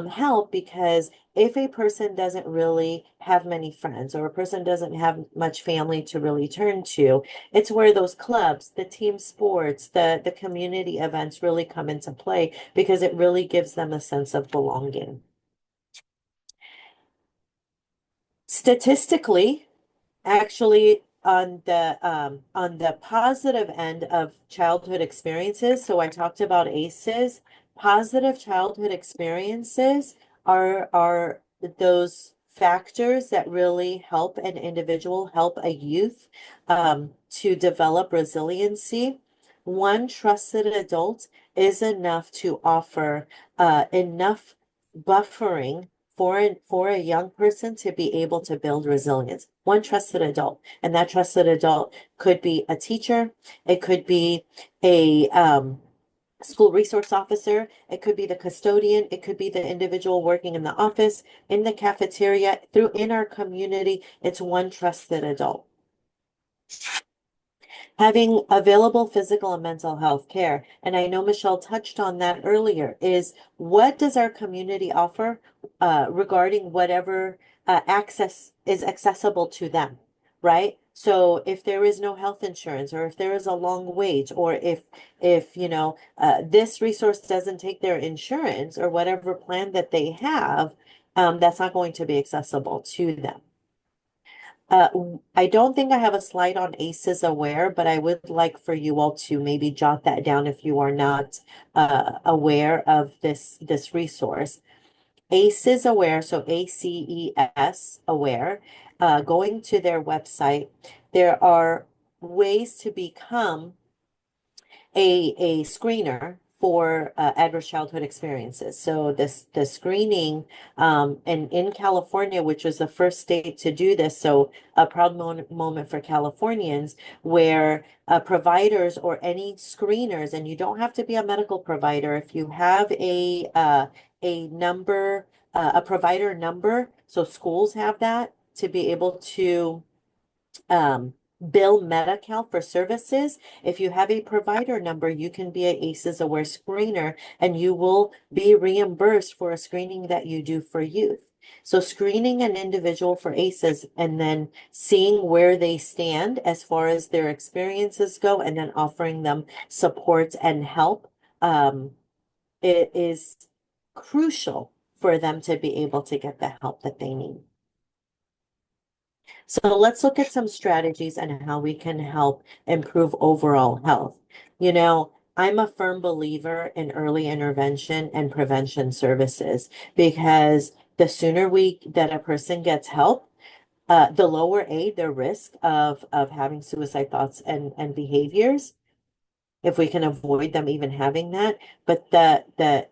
help, because if a person doesn't really have many friends, or a person doesn't have much family to really turn to, it's where those clubs, the team sports, the community events really come into play, because it really gives them a sense of belonging. Statistically, actually, on the positive end of childhood experiences, so I talked about ACEs. Positive childhood experiences are those factors that really help an individual, help a youth to develop resiliency. One trusted adult is enough to offer enough buffering for a young person to be able to build resilience. One trusted adult, and that trusted adult could be a teacher, it could be a school resource officer, it could be the custodian, it could be the individual working in the office, in the cafeteria, in our community. It's one trusted adult. Having available physical and mental health care, and I know Michelle touched on that earlier, is what does our community offer regarding whatever access is accessible to them, right? So if there is no health insurance, or if there is a long wait, or if you know this resource doesn't take their insurance or whatever plan that they have, that's not going to be accessible to them. I don't think I have a slide on ACEs Aware, but I would like for you all to maybe jot that down if you are not aware of this resource. ACEs Aware, so ACES Aware, going to their website, there are ways to become a screener for adverse childhood experiences. So the screening, and in California, which was the first state to do this, so a proud moment for Californians, where providers or any screeners, and you don't have to be a medical provider, if you have a number, a provider number, so schools have that to be able to bill Medi-Cal for services. If you have a provider number, you can be a ACEs Aware screener, and you will be reimbursed for a screening that you do for youth. So screening an individual for ACEs, and then seeing where they stand as far as their experiences go, and then offering them support and help, it is crucial for them to be able to get the help that they need. So let's look at some strategies and how we can help improve overall health. You know, I'm a firm believer in early intervention and prevention services, because the sooner that a person gets help, the lower their risk of having suicide thoughts and behaviors, if we can avoid them even having that. But the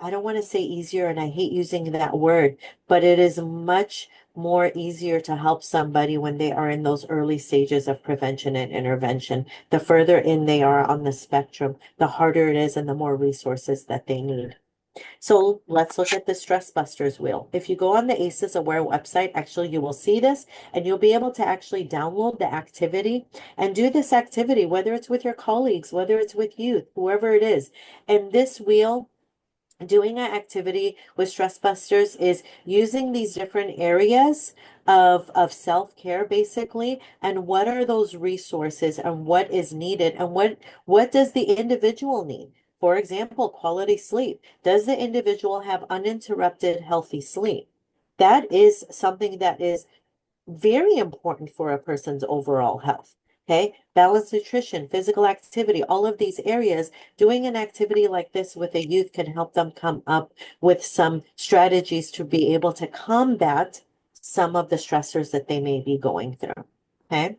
I don't want to say easier, and I hate using that word, but it is much more easier to help somebody when they are in those early stages of prevention and intervention. The further in they are on the spectrum, the harder it is and the more resources that they need. So let's look at the Stress Busters wheel. If you go on the ACEs Aware website, actually you will see this, and you'll be able to actually download the activity and do this activity, whether it's with your colleagues, whether it's with youth, whoever it is. And this wheel, doing an activity with Stress Busters, is using these different areas of self-care, basically, and what are those resources and what is needed, and what does the individual need. For example, quality sleep. Does the individual have uninterrupted healthy sleep? That is something that is very important for a person's overall health. Okay, balanced nutrition, physical activity, all of these areas, doing an activity like this with a youth can help them come up with some strategies to be able to combat some of the stressors that they may be going through. Okay.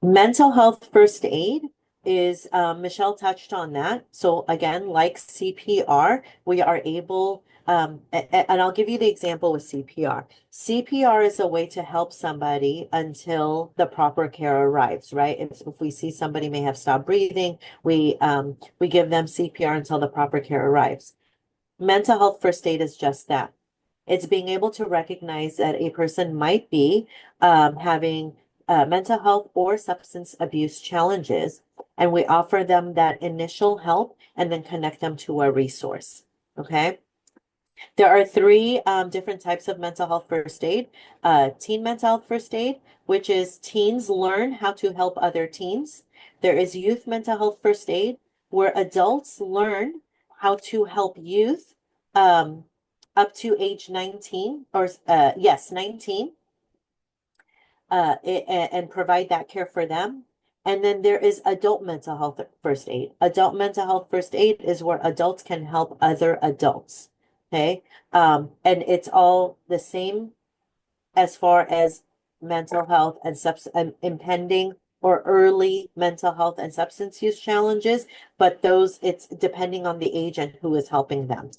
Mental health first aid is, Michelle touched on that. So again, like CPR, we are able, and I'll give you the example with CPR. CPR is a way to help somebody until the proper care arrives, right? If we see somebody may have stopped breathing, we give them CPR until the proper care arrives. Mental health first aid is just that. It's being able to recognize that a person might be having mental health or substance abuse challenges, and we offer them that initial help and then connect them to a resource. Okay. There are three different types of mental health first aid. Teen mental health first aid, which is teens learn how to help other teens. There is youth mental health first aid, where adults learn how to help youth up to age 19 or yes, 19 and provide that care for them. And then there is adult mental health first aid. Adult mental health first aid is where adults can help other adults. Okay. And it's all the same as far as mental health and impending or early mental health and substance use challenges, but those it's depending on the age and who is helping them.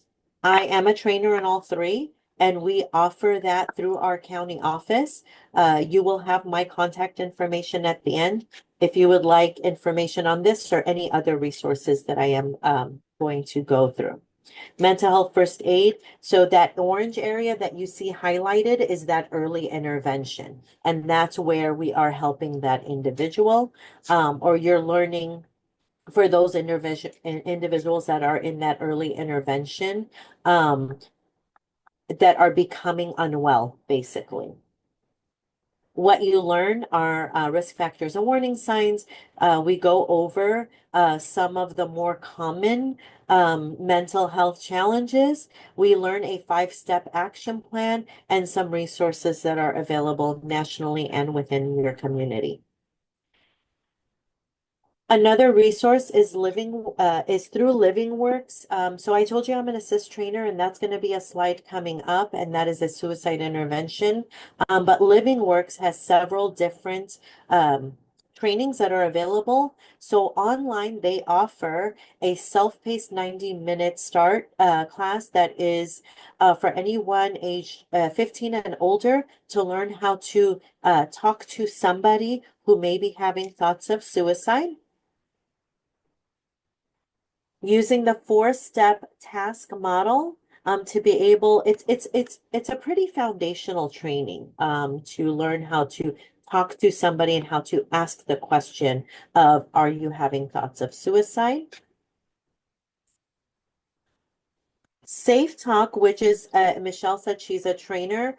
I am a trainer in all three, and we offer that through our county office. You will have my contact information at the end if you would like information on this or any other resources that I am going to go through. Mental health first aid. So that orange area that you see highlighted is that early intervention. And that's where we are helping that individual, or you're learning for those individuals that are in that early intervention, that are becoming unwell, basically. What you learn are risk factors and warning signs. We go over some of the more common mental health challenges. We learn a 5-step action plan and some resources that are available nationally and within your community. Another resource is through LivingWorks. So I told you I'm an assist trainer, and that's going to be a slide coming up, and that is a suicide intervention. But LivingWorks has several different trainings that are available. So online, they offer a self-paced 90-minute start class that is for anyone age 15 and older to learn how to talk to somebody who may be having thoughts of suicide. Using the 4-step task model to be able, it's a pretty foundational training to learn how to talk to somebody and how to ask the question of, are you having thoughts of suicide? Safe Talk, which is Michelle said she's a trainer,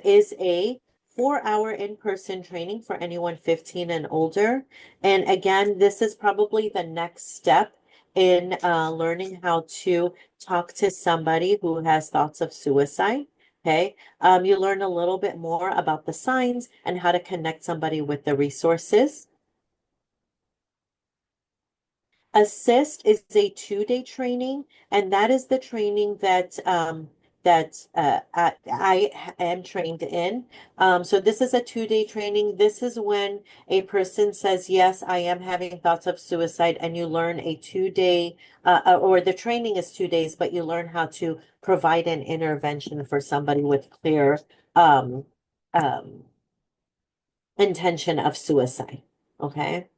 is a 4-hour in-person training for anyone 15 and older. And again, this is probably the next step in learning how to talk to somebody who has thoughts of suicide. Okay. You learn a little bit more about the signs and how to connect somebody with the resources. Assist is a 2-day training, and that is the training that I am trained in. So this is a 2-day training. This is when a person says, yes, I am having thoughts of suicide, and you learn a 2-day, or the training is 2 days, but you learn how to provide an intervention for somebody with clear intention of suicide. Okay.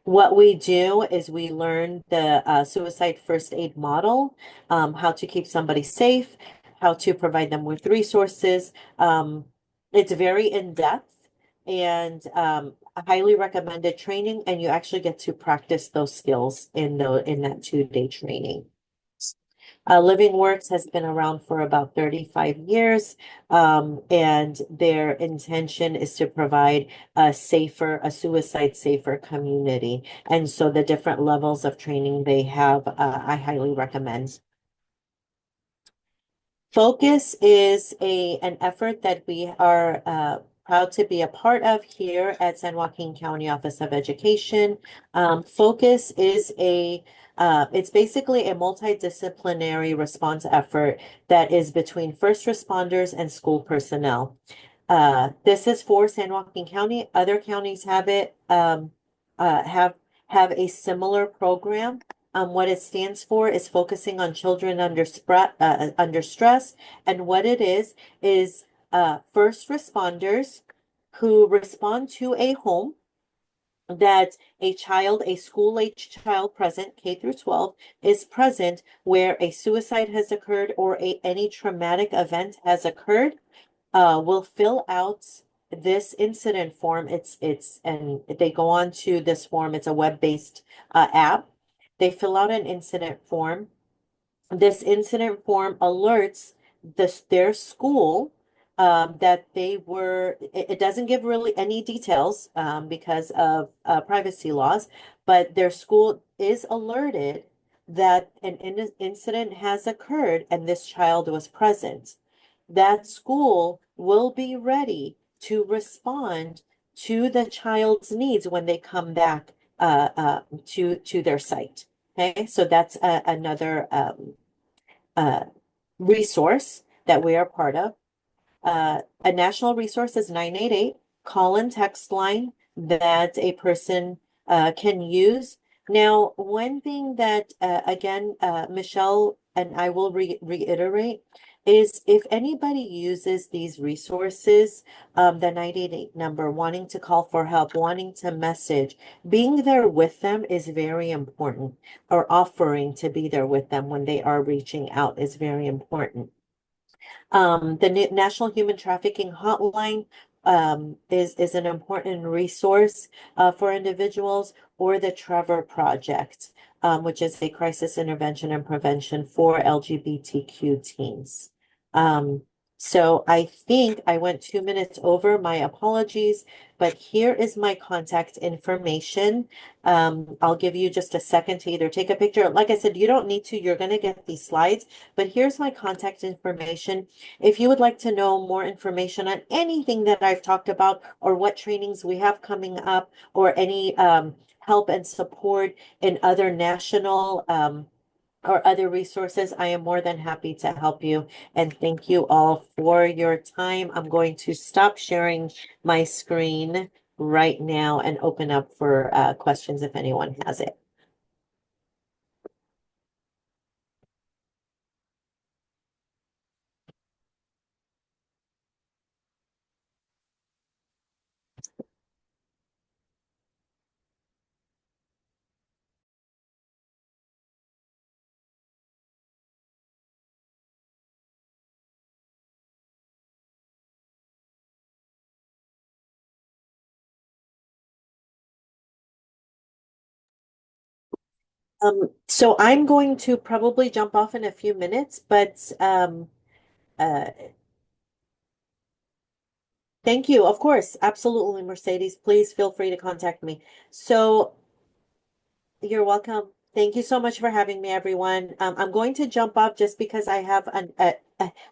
What we do is we learn the suicide first aid model, how to keep somebody safe, how to provide them with resources. It's very in-depth and a highly recommended training, and you actually get to practice those skills in that 2-day training. LivingWorks has been around for about 35 years, and their intention is to provide a suicide safer community. And so the different levels of training they have, I highly recommend. Focus is an effort that we are proud to be a part of here at San Joaquin County Office of Education. Focus is it's basically a multidisciplinary response effort that is between first responders and school personnel. This is for San Joaquin County. Other counties have it, have a similar program. What it stands for is focusing on children under stress. And what it is first responders who respond to a home that a school-age child present, K through 12, is present where a suicide has occurred or any traumatic event has occurred, will fill out this incident form, and they go on to this form, it's a web-based app. They fill out an incident form. This incident form alerts their school that it doesn't give really any details because of privacy laws, but their school is alerted that an incident has occurred and this child was present. That school will be ready to respond to the child's needs when they come back to their site. Okay, so that's another uh, resource that we are part of. A national resource is 988, call and text line that a person can use. Now, one thing that, again, Michelle and I will reiterate is if anybody uses these resources, the 988 number, wanting to call for help, wanting to message, being there with them is very important, or offering to be there with them when they are reaching out is very important. The National Human Trafficking Hotline is an important resource for individuals, or the Trevor Project, which is a crisis intervention and prevention for LGBTQ teens. So I think I went 2 minutes over. My apologies, but here is my contact information. I'll give you just a second to either take a picture. Like I said, you don't need to, you're going to get these slides, but here's my contact information. If you would like to know more information on anything that I've talked about, or what trainings we have coming up, or any help and support in other national or other resources, I am more than happy to help you. And thank you all for your time. I'm going to stop sharing my screen right now and open up for questions if anyone has it. So I'm going to probably jump off in a few minutes, but uh, thank you. Of course, absolutely, Mercedes. Please feel free to contact me. So you're welcome. Thank you so much for having me, everyone. I'm going to jump off just because I have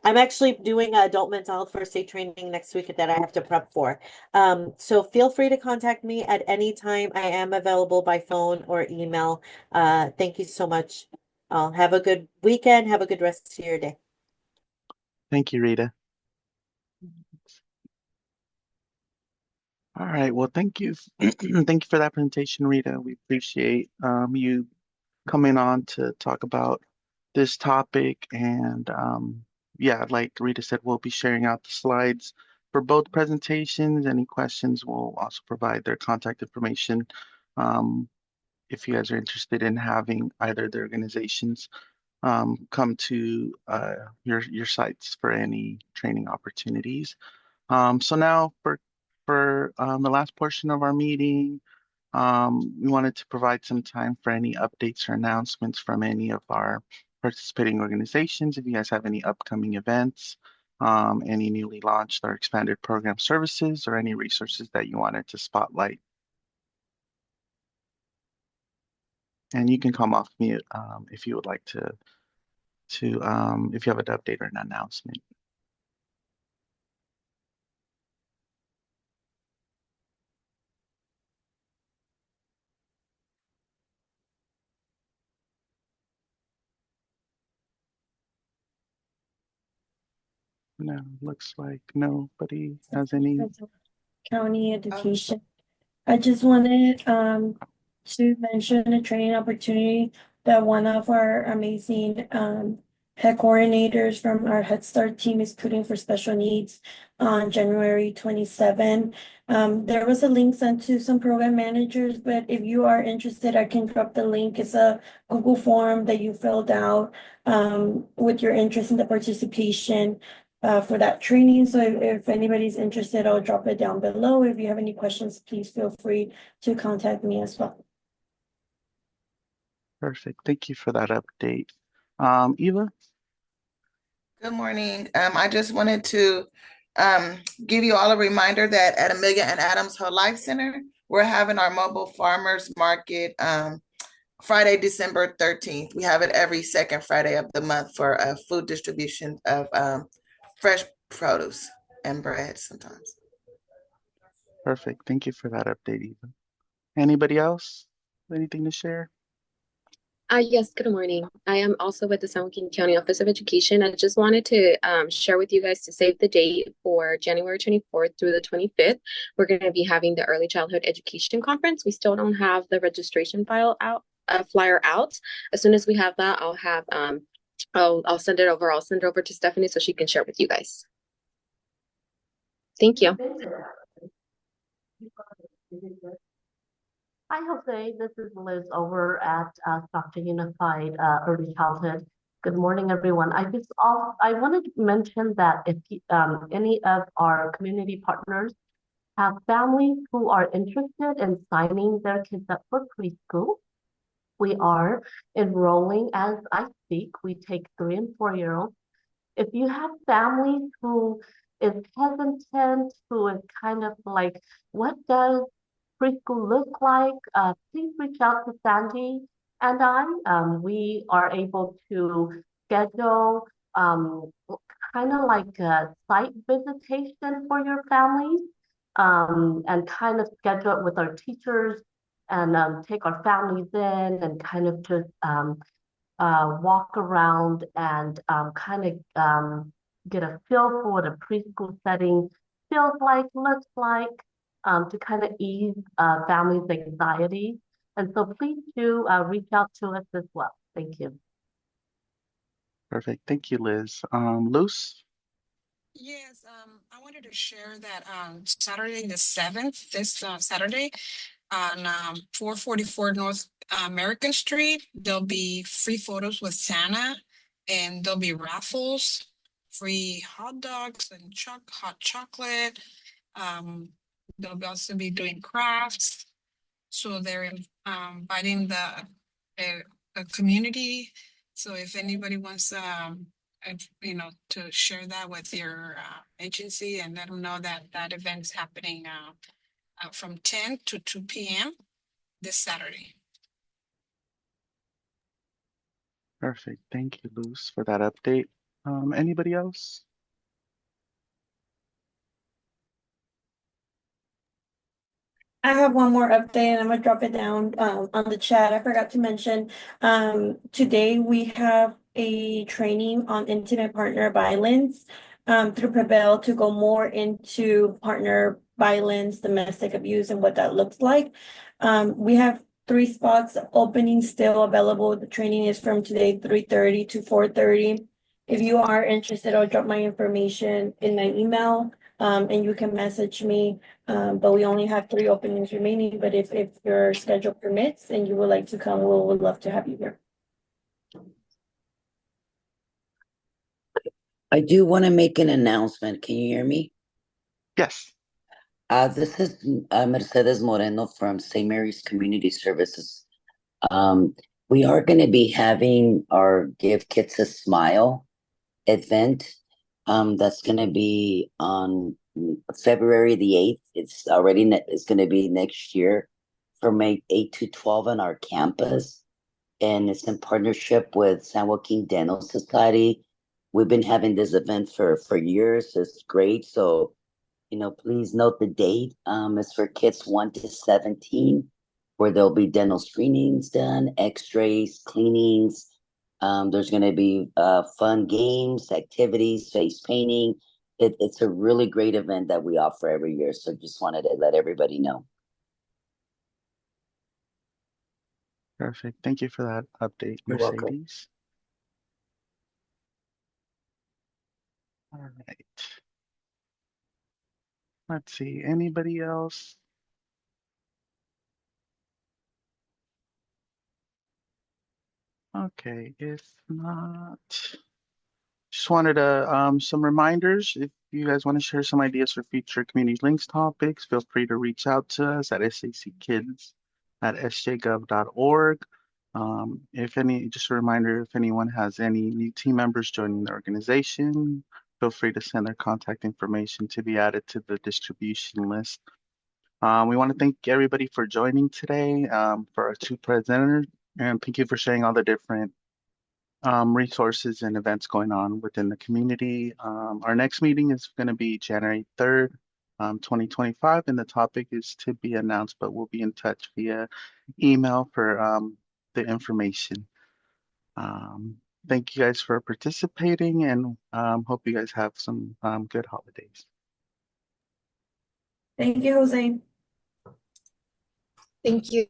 I'm actually doing a adult mental health first aid training next week that I have to prep for. So feel free to contact me at any time. I am available by phone or email. Thank you so much. Have a good weekend. Have a good rest of your day. Thank you, Rita. All right. Well, thank you. Thank you for that presentation, Rita. We appreciate you coming on to talk about this topic. And yeah, like Rita said, we'll be sharing out the slides for both presentations. Any questions, we'll also provide their contact information if you guys are interested in having either the organizations come to your sites for any training opportunities. So now for the last portion of our meeting, we wanted to provide some time for any updates or announcements from any of our participating organizations. If you guys have any upcoming events, any newly launched or expanded program services, or any resources that you wanted to spotlight. And you can come off mute if you would like to if you have an update or an announcement. No, looks like nobody has any. County Education. I just wanted to mention a training opportunity that one of our amazing head coordinators from our Head Start team is putting for special needs on January 27. There was a link sent to some program managers, but if you are interested, I can drop the link. It's a Google form that you filled out with your interest in the participation. for that training. So if anybody's interested, I'll drop it down below. If you have any questions, please feel free to contact me as well. Perfect. Thank you for that update. Eva? Good morning. I just wanted to give you all a reminder that at Amelia and Adams Whole Life Center, we're having our mobile farmers market Friday, December 13th. We have it every second Friday of the month for a food distribution of fresh produce and bread sometimes. Perfect. Thank you for that update, Eva. Anybody else? Anything to share? Yes, good morning. I am also with the San Joaquin County Office of Education. I just wanted to share with you guys to save the date for January 24th through the 25th. We're going to be having the Early Childhood Education Conference. We still don't have the registration flyer out. As soon as we have that, I'll send it over. I'll send it over to Stephanie so she can share with you guys. Thank you. Hi, Jose. This is Liz over at Stockton Unified Early Childhood. Good morning, everyone. I wanted to mention that if any of our community partners have families who are interested in signing their kids up for preschool, we are enrolling as I speak. We take 3 and 4-year-olds. If you have families who is hesitant, who is kind of like, what does preschool look like, please reach out to Sandy and I. We are able to schedule kind of like a site visitation for your families and kind of schedule it with our teachers and take our families in and kind of just walk around and kind of get a feel for what a preschool setting feels like, looks like, to kind of ease families' anxiety. And so please do reach out to us as well. Thank you. Perfect. Thank you, Liz. Luz? Yes, I wanted to share that Saturday the 7th, this Saturday, on 444 North American Street, there'll be free photos with Santa, and there'll be raffles, free hot dogs and hot chocolate. They'll also be doing crafts. So they're inviting the community. So if anybody wants to share that with your agency and let them know that that event is happening from 10 to 2 p.m. this Saturday. Perfect. Thank you, Luz, for that update. Anybody else? I have one more update and I'm gonna drop it down on the chat. I forgot to mention today we have a training on intimate partner violence through Prevail to go more into partner violence, domestic abuse, and what that looks like. We have 3 spots opening still available. The training is from today 3:30 to 4:30. If you are interested, I'll drop my information in my email and you can message me. But we only have 3 openings remaining. But if your schedule permits and you would like to come, we would love to have you here. I do want to make an announcement. Can you hear me? Yes. This is Mercedes Moreno from St. Mary's Community Services. We are going to be having our Give Kids a Smile event. That's going to be on February the 8th. It's going to be next year from 8 to 12 on our campus. And it's in partnership with San Joaquin Dental Society. We've been having this event for years. It's great. So, please note the date. It's for kids 1 to 17, where there'll be dental screenings done, x-rays, cleanings. There's going to be fun games, activities, face painting. It's a really great event that we offer every year. So just wanted to let everybody know. Perfect. Thank you for that update, You're welcome. Mercedes. All right. Let's see. Anybody else? Okay, if not, Just wanted to some reminders. If you guys want to share some ideas for future community links topics, feel free to reach out to us at sackids@sjgov.org. Just a reminder, if anyone has any new team members joining the organization, feel free to send their contact information to be added to the distribution list. We want to thank everybody for joining today, for our two presenters, and thank you for sharing all the different resources and events going on within the community. Our next meeting is going to be January 3rd, 2025, and the topic is to be announced, but we'll be in touch via email for the information. Thank you guys for participating, and hope you guys have some good holidays. Thank you, Jose. Thank you.